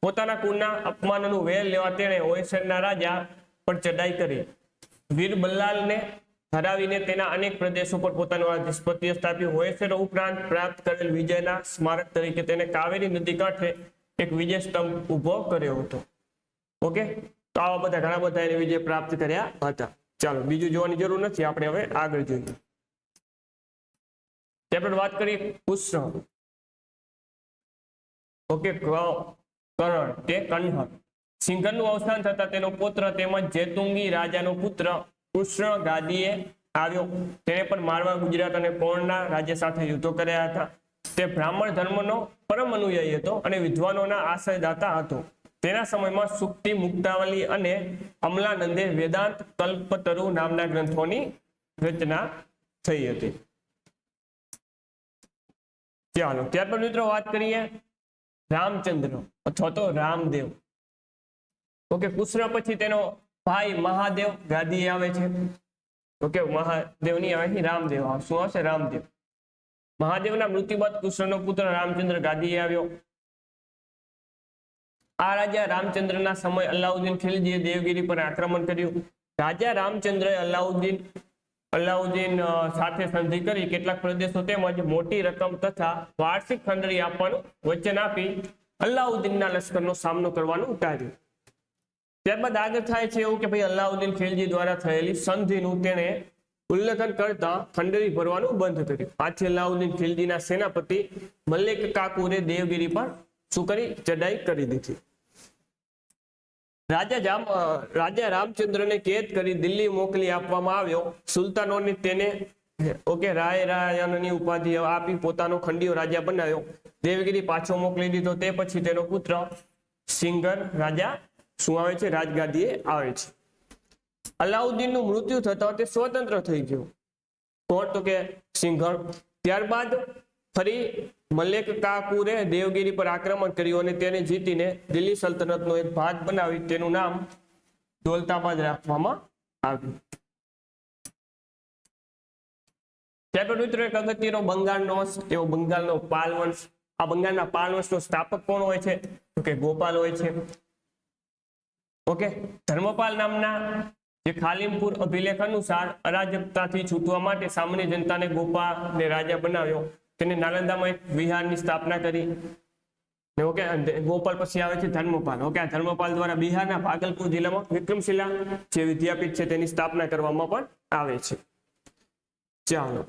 પોતાના કુળના અપમાનનું વેર લેવા તેણે હોયસરના રાજા પર ચડાઈ કરી. વીરબલ્લાલને હરાવીને તેના અનેક પ્રદેશો પર પોતાનું આધિપત્ય સ્થાપ્યું. હોયસર ઉપરાંત પ્રાપ્ત કરેલ વિજયના સ્મારક તરીકે તેને કાવેરી નદી કાંઠે એક વિજય સ્તંભ ઉભો કર્યો હતો. ઓકે, તો આવા બધા ઘણા બધા એને વિજય પ્રાપ્ત કર્યા હતા. ચાલો બીજું જોવાની જરૂર નથી, આપણે હવે આગળ જોઈએ. આપણે વાત કરીએ કુશળ. ઓકે, કરણ તે કન્હર. સિંહણનું અવસાન થતા તેનો પુત્ર તેમજ જૈતુંગી રાજાનો પુત્ર કૃષ્ણ ગાદીએ આવ્યો. તેને પણ મારવા, ગુજરાત અને કોણના રાજ્ય સાથે યુદ્ધો કર્યા હતા. તે બ્રાહ્મણ ધર્મનો પરમ અનુયાયી હતો અને વિદ્વાનોના આશ્રયદાતા હતો. તેના સમયમાં સુક્તિ, મુક્તાવલી અને અમલાનંદે વેદાંત કલ્પતરુ નામના ગ્રંથોની રચના થઈ હતી. ચાલો ત્યારબાદ મિત્રો વાત કરીએ રામચંદ્ર અથવા તો રામદેવ. ઓકે, કૃષ્ણ પછી તેનો ભાઈ મહાદેવ ગાદીએ આવે છે. ઓકે, મહાદેવ ની આવે રામદેવ. શું આવશે? રામદેવ. મહાદેવના મૃત્યુ બાદ કૃષ્ણનો પુત્ર રામચંદ્ર ગાદીએ આવ્યો. આ રાજા રામચંદ્રના સમય અલાઉદ્દીન ખિલજીએ દેવગીરી પર આક્રમણ કર્યું. રાજા રામચંદ્રએ અલાઉદ્દીન સાથે સંધિ કરી કેટલાક પ્રદેશો તેમજ મોટી રકમ તથા વાર્ષિક ખંડરી આપવાનું વચન આપી અલાઉદ્દીનના લશ્કરનો સામનો કરવાનું ટાળ્યું. ત્યારબાદ આગળ થાય છે એવું કે ભાઈ અલાઉદ્દીન ખિલજી દ્વારા થયેલી સંધિનું તેણે ઉલ્લંઘન કરતા ખંડરી ભરવાનું બંધ કર્યું. આથી અલાઉદ્દીન ખિલજીના સેનાપતિ મલિક કાફુરે દેવગીરી પર શું કરી? ચડાઈ કરી દીધી. રાજા રામચંદ્રને કેદ કરી દિલ્હી મોકલી આપવામાં આવ્યો. સુલતાનોને તેને રાયની ઉપાધિ આપી પોતાનો ખંડીયો રાજા બનાવ્યો. દેવગીરી પાછો મોકલી દીધો. તે પછી તેનો પુત્ર સિંઘર રાજા શું આવે છે? રાજગાદીએ આવે છે. અલાઉદ્દીનનું મૃત્યુ થતા તે સ્વતંત્ર થઈ ગયો. કોણ? તો કે સિંઘર. ત્યારબાદ ફરી મલિક કાફુરે દેવગીરી પર આક્રમણ કર્યું અને તેને જીતીને દિલ્હી સલ્તનતનો એક ભાગ બનાવી તેનું નામ દૌલતાબાદ રાખવામાં આવ્યું. ત્યારબાદ મિત્રો એક અગત્યનો બંગાળનો વંશ, એવો બંગાળનો પાલ વંશ. આ બંગાળના પાલ વંશનો સ્થાપક કોણ હોય છે? તો કે ગોપાલ હોય છે. ઓકે, ધર્મપાલ નામના જે ખાલીમપુર અભિલેખ અનુસાર અરાજકતાથી છૂટવા માટે સામાન્ય જનતાને ગોપાલને રાજા બનાવ્યો. તેને નાલંદામાં એક વિહારની સ્થાપના કરી. ઓકે, ગોપાલ પછી આવે છે ધર્મપાલ. ઓકે, આ ધર્મપાલ દ્વારા બિહારના ભાગલપુર જિલ્લામાં વિક્રમશિલા જે વિદ્યાપીઠ છે તેની સ્થાપના કરવામાં પણ આવે છે. ચાલો,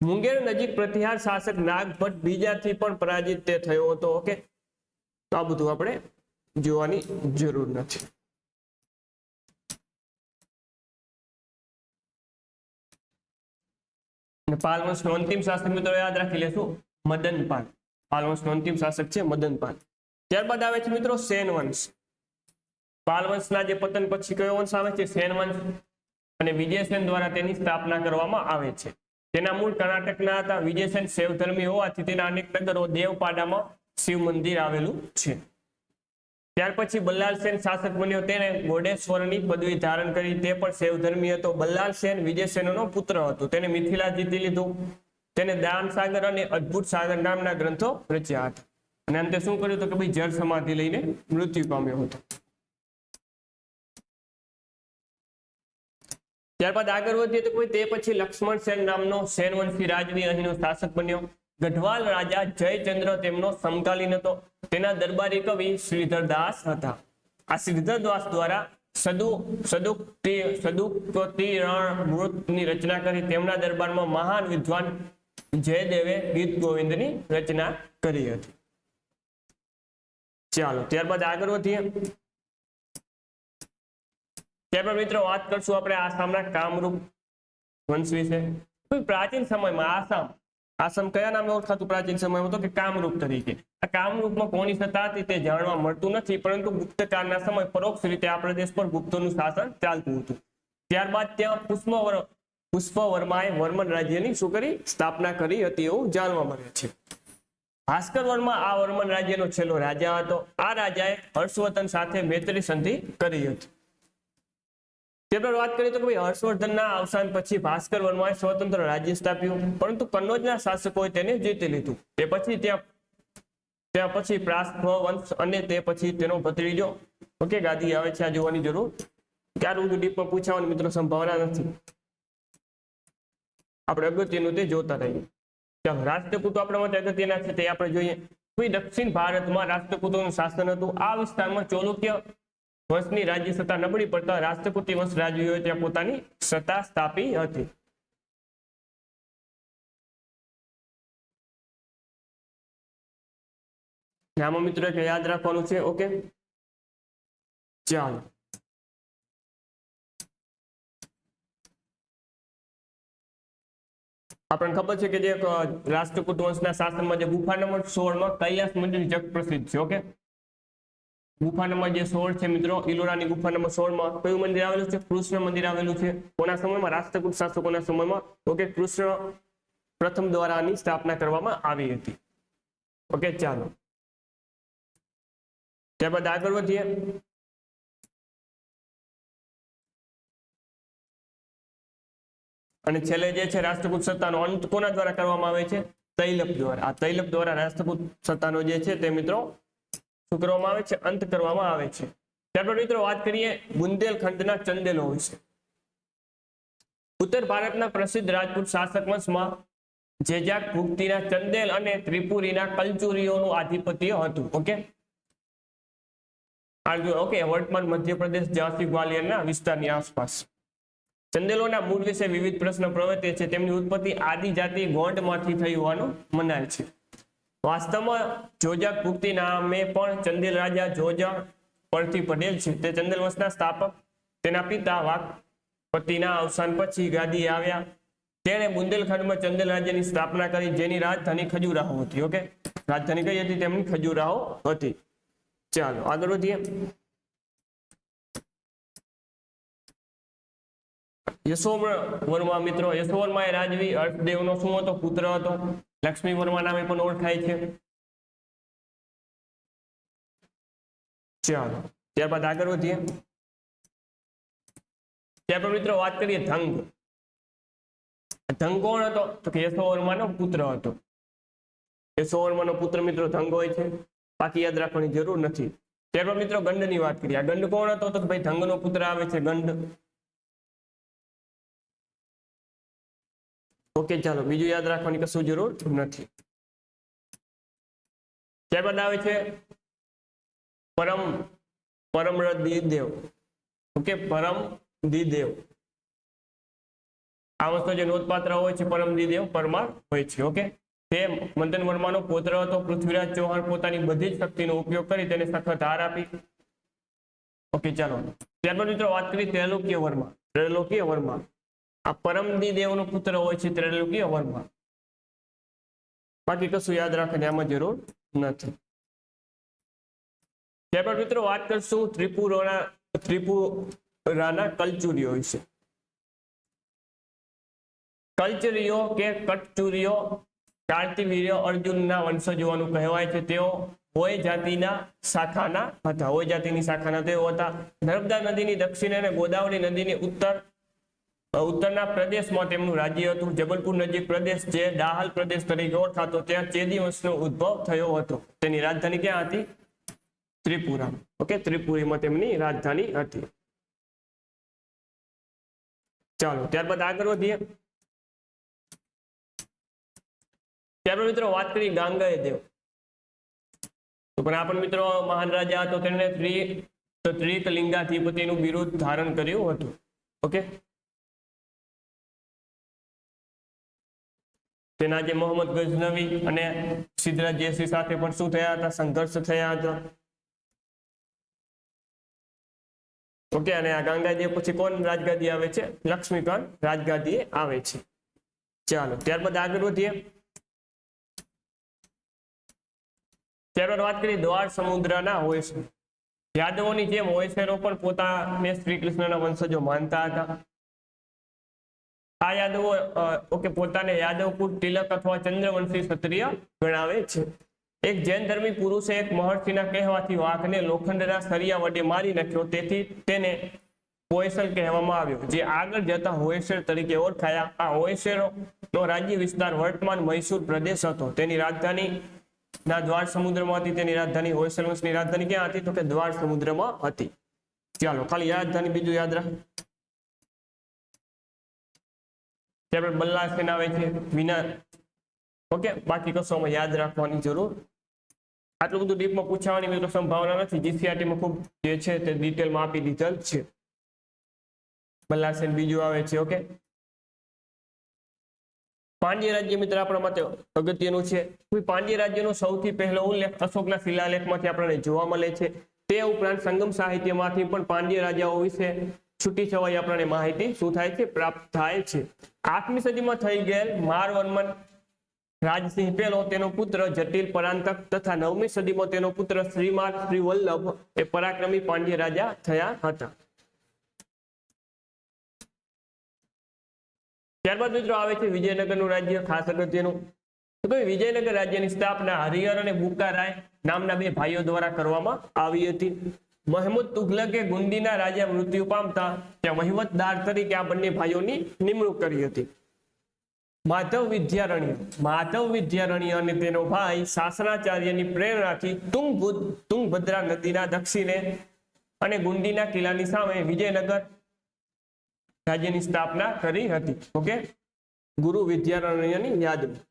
મુંગેર નજીક પ્રતિહાર શાસક નાગભટ્ટ બીજાથી પણ પરાજિત તે થયો હતો. ઓકે, તો આ બધું આપણે જોવાની જરૂર નથી. પાલ વંશનો અંતિમ શાસક મિત્રો યાદ રાખી લેશું મદનપાલ. પાલ વંશનો અંતિમ શાસક છે મદનપાલ. ત્યારબાદ આવે છે મિત્રો સેન વંશ. પાલ વંશના જે પતન પછી કયો વંશ આવે છે? સેન વંશ. અને વિજયસેન દ્વારા તેની સ્થાપના કરવામાં આવે છે. તેના મૂળ કર્ણાટકના હતા. વિજયસેન શૈવધર્મી હોવાથી તેના અનેક નગરો દેવપાડામાં શિવ મંદિર આવેલું છે. ત્યાર પછી બલ્લાલ સેન શાસક બન્યો, તેને ગોડેશ્વરની પદવી ધારણ કરી, તે પણ શૈવધર્મી હતો. બલ્લાલ સેન વિજયસેનનો પુત્ર હતો, તેને મિથિલા જીતી લીધું, તેને દાન સાગર અને અદ્ભુત સાગર નામના ગ્રંથો રચ્યા હતા. અને અંતે શું કર્યું તો કે ભાઈ જળ સમાધિ લઈને મૃત્યુ પામ્યો હતો. ત્યારબાદ આગળ વધીએ તો તે પછી લક્ષ્મણ સેન નામનો સેનવંશી રાજવી અહીંનો શાસક બન્યો. ગઢવાલ રાજા જયચંદ્ર તેમનો સમકાલીન હતો, તેના દરબારી કવિ શ્રીધરદાસ હતા. આ શ્રીધરદાસ દ્વારા સદુક્તિની રચના કરી. તેમના દરબારમાં મહાન વિદ્વાન જયદેવે ગીત ગોવિંદની રચના કરી હતી. ચાલો ત્યારબાદ આગળ વધીએ. ત્યારબાદ મિત્રો વાત કરશું આપણે આસામના કામરૂપ વંશ વિશે. પ્રાચીન સમયમાં આસામ કયા નામે ઓળખાતું પ્રાચીન સમયમાં? તો કે કામરૂપ તરીકે. આ કામરૂપમાં કોની સત્તા હતી તે જાણવા મળતું નથી, પરંતુ ગુપ્તકાળના સમય પરોક્ષ રીતે આ પ્રદેશ પર ગુપ્તોનું શાસન ચાલતું હતું. ત્યારબાદ ત્યાં પુષ્પવર્માએ વર્મન રાજ્યની શું કરી? સ્થાપના કરી હતી એવું જાણવા મળે છે. ભાસ્કર વર્મા આ વર્મન રાજ્યનો છેલ્લો રાજા હતો. આ રાજાએ હર્ષવર્ધન સાથે મૈત્રી સંધિ કરી હતી. ત્યારબાદ વાત કરીએ તો કે હર્ષવર્ધનના અવસાન પછી ભાસ્કર વર્માએ સ્વતંત્ર રાજ્ય સ્થાપ્યું, પરંતુ કન્નૌજના શાસકોએ તેને જીતી લીધું. તે પછી ત્યાં પછી પ્રાસ્થ વંશ અને તે પછી તેનો ભત્રીજો ગાદી આવે છે. આ જોવાની જરૂર, ક્યારું ડીપમાં પૂછાવાની મિત્રો સંભાવના નથી. આપણે અગત્યનું તે જોતા રહીએ. ચાલો રાષ્ટ્રકૂટો આપણા માટે અગત્યના છે તે આપણે જોઈએ. દક્ષિણ ભારતમાં રાષ્ટ્રકૂટોનું શાસન હતું. આ વિસ્તારમાં ચાલુક્ય વંશની રાજ્ય સત્તા નબળી પડતા રાષ્ટ્રકૂટી વંશ રાજવીઓએ ત્યાં પોતાની સત્તા સ્થાપી હતી. આમાં મિત્રો યાદ રાખવાનું છે. ઓકે ચાલો આપણને ખબર છે કે જે રાષ્ટ્રકૂટ વંશના શાસનમાં જે ગુફા નંબર 16 કૈલાસ મંદિર જગ પ્રસિદ્ધ છે. ઓકે ગુફા નંબર જે 16 છે મિત્રો, ઇલોરાની ગુફા નંબર 16 કયું મંદિર આવેલું છે? કૃષ્ણ મંદિર આવેલું છે. કોના સમયમાં? રાષ્ટ્રકૂટ શાસકોના સમયમાં. ઓકે કૃષ્ણ પ્રથમ દ્વારા આની સ્થાપના કરવામાં આવી હતી. ઓકે ચાલો ત્યારબાદ આગળ વધીએ. અને છેલ્લે જે છે રાષ્ટ્રકૂટ સત્તાનો અંત કોના દ્વારા કરવામાં આવે છે? તૈલપ દ્વારા. આ તૈલપ દ્વારા રાષ્ટ્રકૂટ સત્તાનો જે છે તે મિત્રો શું કરવામાં આવે છે? અંત કરવામાં આવે છે. ત્યારબાદ મિત્રો વાત કરીએ બુંદેલખંડના ચંદેલો વિશે. ઉત્તર ભારતના પ્રસિદ્ધ રાજપૂત શાસક વંશમાં જેજાક ભુક્તિના ચંદેલ અને ત્રિપુરીના કલચુરીઓનું આધિપત્ય હતું. ઓકે વર્તમાન મધ્યપ્રદેશ ઝાંસી ગ્વાલિયરના વિસ્તારની આસપાસ. ચંદેલોના મૂળ વિશે વિવિધ પ્રશ્ન પ્રવર્તે છે. તેમની ઉત્પત્તિ આદિજાતિ ગોંડમાંથી થઈ હોવાનું મનાય છે. વાસ્તવમાં જોજક ભુક્તિ નામે પણ ચંદેલ રાજા જોજા પરથી પડેલ છે. તે ચંદેલ વંશના સ્થાપક. તેના પિતા વાકપતિના અવસાન પછી ગાદી આવ્યા. તેણે બુંદેલખંડમાં ચંદેલ રાજ્યની સ્થાપના કરી, જેની રાજધાની ખજુરાહો હતી. ઓકે રાજધાની કઈ હતી? તેમની ખજુરાહો હતી. ચાલો આગળ વધીએ. યશોવર્મા મિત્રો, યશોવર્મા એ રાજવી હર્ષદેવનો શું હતો? પુત્ર હતો. લક્ષ્મી વર્મા નામે પણ ઓળખાય છે. ચાલો ત્યારબાદ આગળ વધીએ. ત્યારબાદ મિત્રો વાત કરીએ ધંગ. ધંગ કોણ હતો? તો કે યશોવર્માનો પુત્ર હતો. યશોવર્માનો પુત્ર મિત્રો ધંગ હોય છે, બાકી યાદ રાખવાની જરૂર નથી. ત્યારબાદ મિત્રો ગંડની વાત કરીએ. આ ગંડ કોણ હતો? તો ભાઈ ધંગનો પુત્ર આવે છે ગંડ. ઓકે ચાલો બીજું યાદ રાખવાની કશું જરૂર નથી. ત્યારબાદ આવે છે પરમદિદેવ. ઓકે પરમદિદેવ આ વસ્તુ જે નોંધપાત્ર હોય છે પરમદિદેવ પરમાર હોય છે. ઓકે તે મદન વર્માનો પુત્ર હતો. પૃથ્વીરાજ ચૌહાણ પોતાની બધી જ શક્તિનો ઉપયોગ કરી તેને સખત હાર આપી. ઓકે ચાલો ત્યારબાદ મિત્રો વાત કરી ત્રૈલોક્ય વર્મા. ત્રૈલોક્ય વર્મા આ પરમદિદેવનો પુત્ર હોય છે ત્રૈલોક્ય વર્મા. બાકી કશું યાદ રાખવાની આમાં જરૂર નથી. ત્યારબાદ મિત્રો વાત કરશું ત્રિપુરાના કલચુરીઓ વિશે. કલચુરીઓ કે કટચુરીઓ કાર્તિવીર્ય અર્જુનના વંશજ હોવાનું કહેવાય છે. તેઓ હોય જાતિના શાખાના હતા. હોય જાતિની શાખાના તેઓ હતા. નર્મદા નદીની દક્ષિણે અને ગોદાવરી નદીની ઉત્તરના પ્રદેશમાં તેમનું રાજ્ય હતું. જબલપુર નજીક પ્રદેશ જે દાહલ પ્રદેશ તરીકે ઓળખાતો, ત્યાં ચેદી વંશનો ઉદ્ભવ થયો હતો. તેની રાજધાની ક્યાં હતી? ત્રિપુરા. ઓકે, ત્રિપુરીમાં તેમની રાજધાની હતી. ચાલો ત્યારબાદ આગળ વધીએ. ત્યારબાદ મિત્રો વાત કરી ગાંગેય દેવ. તો પણ આ પણ મિત્રો મહાન રાજા હતો. તેમણે ત્રિકલિંગાધિપતિનું બિરુદ ધારણ કર્યું હતું. ઓકે, તેના જે મોહમ્મદ ગઝનવી અને સિદ્ધરાજ જયસિંહ સાથે પણ શું થયા હતા? સંઘર્ષ થયા હતા. ઓકે, અને આ ગાંગાદેવ પછી કોણ રાજગાદી આવે છે? લક્ષ્મીકાંત રાજગાદી આવે છે. ચાલો ત્યારબાદ આગળ વધીએ. ત્યારબાદ વાત કરી દ્વાર સમુદ્રના હોયસર. યાદવોની જેમ હોયસરો પણ પોતાને શ્રી કૃષ્ણના વંશજો માનતા હતા. આ યાદવો પોતાને યાદવકુળ તિલક અથવા ચંદ્રવંશી ક્ષત્રિય ગણાવે છે. એક જૈન ધર્મી પુરુષે એક મહર્ષિના કહેવાથી વાઘને લોખંડના સળિયા વડે મારી નાખ્યો, તેથી તેને હોયસર કહેવામાં આવ્યો, જે આગળ જતા હોયસર તરીકે ઓળખાયા. આ હોયસરોનો રાજ્ય વિસ્તાર વર્તમાન મૈસૂર પ્રદેશ હતો. તેની રાજધાની ના દ્વાર સમુદ્રમાં હતી. તેની રાજધાની હોયસર વંશની રાજધાની ક્યાં હતી? તો કે દ્વાર સમુદ્રમાં હતી. ચાલો ખાલી રાજધાની બીજું યાદ રાખ. ત્યારબાદ બલ્લાસેન આવે છે વિના. ઓકે, બાકી કશોમાં યાદ રાખવાની જરૂર. આટલું બધું ડીપમાં પૂછાવાની મિત્રો સંભાવના નથી. જીસીઆરટીમાં ખૂબ જે છે તે ડિટેલમાં આપી દીધેલ છે. બલ્લાસેન બીજું આવે છે. ઓકે, પાંડ્ય રાજ્ય મિત્ર આપણા માટે અગત્યનું છે. પાંડ્ય રાજ્યનો સૌથી પહેલો ઉલ્લેખ અશોકના શિલાલેખમાંથી આપણને જોવા મળે છે. તે ઉપરાંત સંગમ સાહિત્યમાંથી પણ પાંડ્ય રાજાઓ વિશે છૂટી છવાઈ આપણને માહિતી શું થાય છે? પ્રાપ્ત થાય છે. 8મી સદીમાં થઈ ગયેલ મારવર્મન રાજસિંહ પહેલો, તેનો પુત્ર જટિલ પરાંતક તથા 9મી સદીમાં તેનો પુત્ર શ્રીમાન શ્રીવલ્લભ એ પરાક્રમી પાંડ્ય રાજા થયા હતા. ત્યારબાદ મિત્રો આવે છે વિજયનગરનું રાજ્ય, ખાસ અગત્યનું. તો વિજયનગર રાજ્યની સ્થાપના હરિહર અને બુક્કારાય નામના બે ભાઈઓ દ્વારા કરવામાં આવી હતી. મહેમૂદ તુઘલકે ગુંડીના રાજા મૃત્યુ પામતા ત્યાં વહીવટદાર તરીકે આ બંને ભાઈઓની નિમણૂક કરી હતી. માધવ વિદ્યારણ્ય અને તેનો ભાઈ શાસનાચાર્યની પ્રેરણાથી તુંગભદ્રા નદીના દક્ષિણે અને ગુંડીના કિલ્લાની સામે વિજયનગર રાજ્યની સ્થાપના કરી હતી. ઓકે, ગુરુ વિદ્યારણ્યની યાદમાં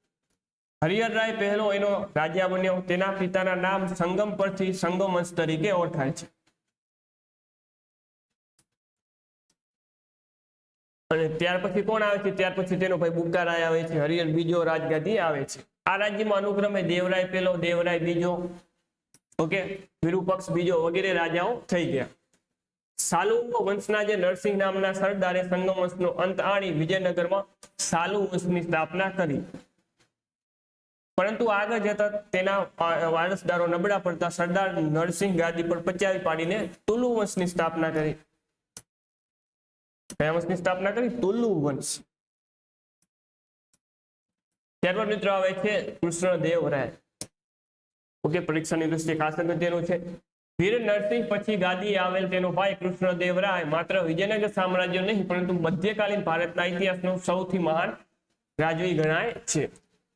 હરિહર રાય પહેલો એનો રાજા બન્યો. તેના પિતાના નામ સંગમ પરથી સંગમ વંશ તરીકે ઓળખાય છે. અને ત્યાર પછી કોણ આવે છે? ત્યાર પછી તેનો ભાઈ બુક્કારાય આવે છે. હરિહર બીજો રાજગાદી આવે છે. આ રાજ્યમાં અનુક્રમે દેવરાય પહેલો, દેવરાય બીજો, ઓકે, વિરુપક્ષ બીજો વગેરે રાજાઓ થઈ ગયા. સાલુ વંશના જે નરસિંહ નામના સરદારે સંગમ વંશનો અંત આણી વિજયનગરમાં સાલુ વંશની સ્થાપના કરી. પરંતુ આગળ જતા તેના વારસદારો નબળા પડતા સરદાર નરસિંહ ગાદી પર પચાવી પાડીને તુલુ વંશની સ્થાપના કરી. કયા વંશની સ્થાપના કરી? તુલુ વંશ. ત્યારબાદ મિત્રો આવે છે કૃષ્ણદેવરાય. ઓકે, પરીક્ષાની દ્રષ્ટિએ ખાસ અગત્યનું છે. વીર નરસિંહ પછી ગાદી આવેલ તેનો ભાઈ કૃષ્ણદેવરાય માત્ર વિજયનગર સામ્રાજ્ય નહીં પરંતુ મધ્યકાલીન ભારતના ઇતિહાસનો સૌથી મહાન રાજવી ગણાય છે.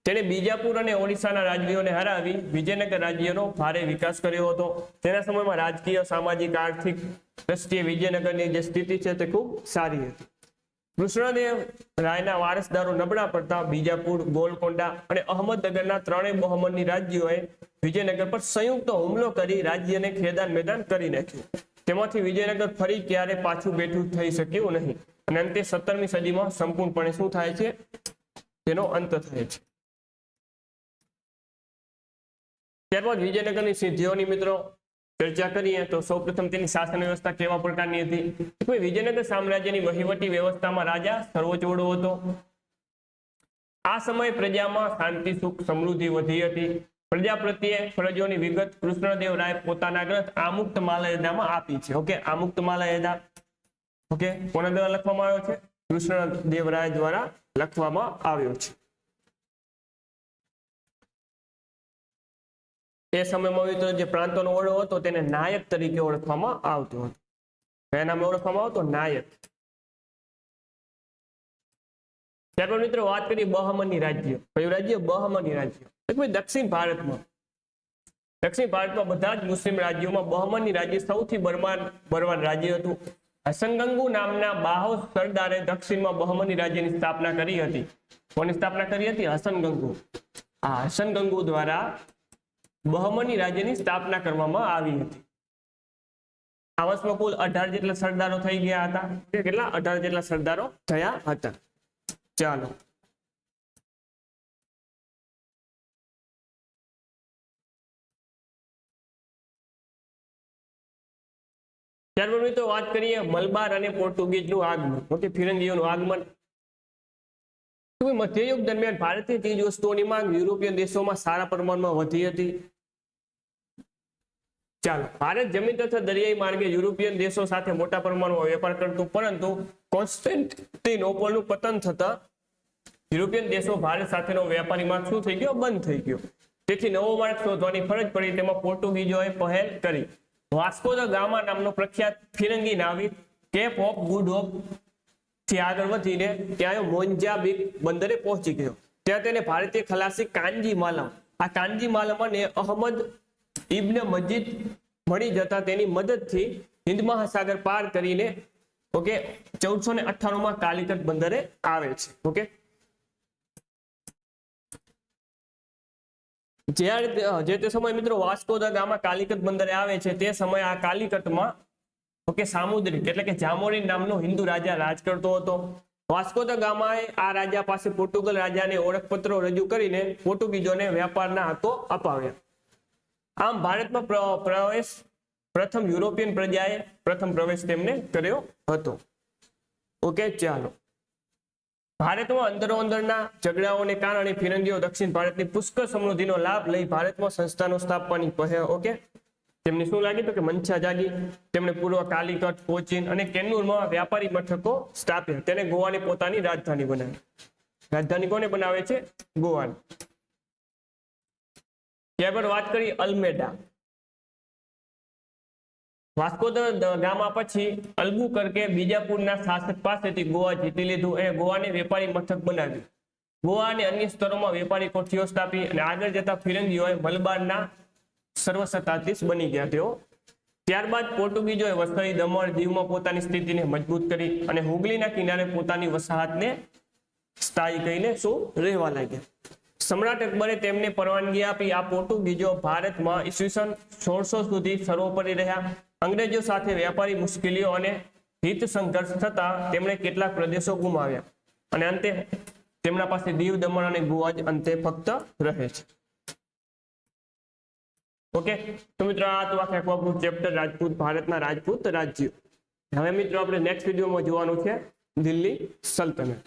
તેણે બીજાપુર અને ઓડિશાના રાજવીઓને હરાવી વિજયનગર રાજ્યનો ભારે વિકાસ કર્યો હતો. તેના સમયમાં રાજકીય, સામાજિક, આર્થિક દ્રષ્ટિએ વિજયનગરની જે સ્થિતિ છે તે ખૂબ સારી હતી. કૃષ્ણદેવ રાયના વારસદારો નબળા પડતા બીજાપુર, ગોલકોંડા અને અહમદનગરના ત્રણેય બહમની રાજ્યોએ વિજયનગર પર સંયુક્ત હુમલો કરી રાજ્યને ખેદાન મેદાન કરી નાખ્યું. તેમાંથી વિજયનગર ફરી ક્યારે પાછું બેઠું થઈ શક્યું નહીં અને અંતે 17મી સદીમાં સંપૂર્ણપણે શું થાય છે? તેનો અંત થાય છે. ત્યારબાદ વિજયનગરની સિદ્ધિઓની મિત્રો ચર્ચા કરીએ તો સૌપ્રથમ તેની શાસન વ્યવસ્થા કેવા પ્રકારની હતી? વિજયનગર સામ્રાજ્યની વહીવટી વ્યવસ્થામાં રાજા સર્વોચ્ચ વડો હતો. આ સમયે પ્રજામાં શાંતિ, સુખ, સમૃદ્ધિ વધી હતી. પ્રજા પ્રત્યે ફરજોની વિગત કૃષ્ણદેવ રાય પોતાના ગ્રંથ આમુક્ત માલયદામાં આપી છે. ઓકે, આમુક્ત માલયદા ઓકે કોના દ્વારા લખવામાં આવ્યો છે? કૃષ્ણદેવ રાય દ્વારા લખવામાં આવ્યો છે. એ સમયમાં મિત્રો જે પ્રાંતોનો ઓળો હતો તેને નાયક તરીકે ઓળખવામાં આવતો હતો. કયા નામે ઓળખવામાં આવતો? નાયક. ત્યારબાદ મિત્રો વાત કરીએ બહમની રાજ્ય. કયું રાજ્ય? બહમની રાજ્ય. દક્ષિણ ભારતમાં બધા જ મુસ્લિમ રાજ્યોમાં બહમની રાજ્ય સૌથી બળવાન રાજ્ય હતું. હસનગંગુ નામના બાહોશ સરદારે દક્ષિણમાં બહમની રાજ્યની સ્થાપના કરી હતી. કોની સ્થાપના કરી હતી? હસનગંગુ. આ હસનગંગુ દ્વારા બહમની રાજ્યની સ્થાપના કરવામાં આવી હતી. આ વર્ષમાં કુલ 18 જેટલા સરદારો થઈ ગયા હતા. કેટલા? 18 જેટલા સરદારો થયા હતા. ચાલો, ત્યારબાદ મિત્રો વાત કરીએ મલબાર અને પોર્ટુગીઝનું આગમન. ઓકે, ફિરંગીઓનું આગમન. મધ્યયુગ દરમિયાન ભારતીય ચીજ વસ્તુઓની માંગ યુરોપિયન દેશોમાં સારા પ્રમાણમાં વધી હતી. ચાલો, ભારત જમીન તથા દરિયાઈ માર્ગે યુરોપિયન દેશો સાથે મોટા પ્રમાણમાં વેપાર કરતું, પરંતુ કોન્સ્ટેન્ટિનોપલનું પતન થતા યુરોપિયન દેશો ભારત સાથેનો વેપારી માર્ગ શું થઈ ગયો? બંધ થઈ ગયો. તેથી નવો માર્ગ શોધવાની ફરજ પડી. તેમાં પોર્ટુગીઝોએ પહેલ કરી. વાસ્કો દ ગામા નામનો પ્રખ્યાત ફિરંગી નાવિક કેપ ઓફ ગુડ હોપ થી આગળ વધીને ત્યાં મોન્જાબિક બંદરે પહોંચી ગયો. ત્યાં તેને ભારતીય ખલાસી કાનજી માલમ, આ કાનજી માલમ અને અહમદ ઇબ્ન મજીદ મળી જતા તેની મદદથી હિન્દ મહાસાગર પાર કરીને 1498 માં કાલિકટ બંદરે આવે છે. ઓકે, જે તે સમય મિત્રો વાસ્કો દ ગામા કાલિકટ બંદરે આવે છે તે સમયે આ કાલિકટમાં સામુદ્રિક એટલે કે જામોરિન નામનો હિન્દુ રાજા રાજ કરતો હતો. વાસ્કો દ ગામાએ આ રાજા પાસે પોર્ટુગલ રાજાને ઓળખપત્રો રજૂ કરીને પોર્ટુગીઝોને વેપારના હકો અપાવ્યા. આમ ભારતમાં પ્રથમ યુરોપિયન પ્રજાએ પ્રથમ પ્રવેશ તેમને કર્યો હતો. ઓકે, ચાલો, ભારતમાં અંદરો અંદરના ઝઘડાઓને કારણે ફિરંગીઓ દક્ષિણ ભારતની પુષ્કળ સમૃદ્ધિનો લાભ લઈ ભારતમાં સંસ્થાનો સ્થાપવાની તેમને શું લાગી? તો કે મંશા જાગી. તેમણે પૂર્વ કાલિકટ, કોચીન અને કેન્નુરમાં વ્યાપારી મથકો સ્થાપ્યા. તેને ગોવાને પોતાની રાજધાની બનાવી. રાજધાની કોને બનાવે છે? ગોવાની. ત્યારબાદ વાત કરી અલ્મેડા. વાસ્કો દ ગામા પછી અલ્બુકર્કે બીજાપુરના શાસક પાસેથી ગોવા જીતી લીધું અને ગોવાને વેપારી મથક બનાવ્યું. ગોવા અને અન્ય સ્તરોમાં વેપારી કોઠીઓ સ્થાપી અને આગળ જતા ફિરંગીઓએ મલબારના સર્વસત્તાધીશ બની ગયા તેઓ. ત્યારબાદ પોર્ટુગીઝોએ વસઈ, દમણ, દીવમાં પોતાની સ્થિતિને મજબૂત કરી અને હુગલીના કિનારે પોતાની વસાહતને સ્થાયી કરીને શું રહેવા લાગ્યા. સમ્રાટ અકબરે તેમને પરવાનગી આપી. આ પોર્ટુગીઝો ભારતમાં ઈસવીસન 1600 સુધી સર્વોપરી રહ્યા. અંગ્રેજો સાથે વ્યાપારી મુશ્કેલીઓ અને હિત સંઘર્ષ થતા તેમણે કેટલાક પ્રદેશો ગુમાવ્યા અને અંતે તેમના પાસે દીવ, દમણ અને ગોવા જ અંતે ફક્ત રહે છે. ઓકે, તો મિત્રો આ તો આખું ચેપ્ટર રાજપૂત, ભારતના રાજપૂત રાજ્યો. હવે મિત્રો આપણે નેક્સ્ટ વિડીયોમાં જોવાનું છે દિલ્હી સલ્તનત.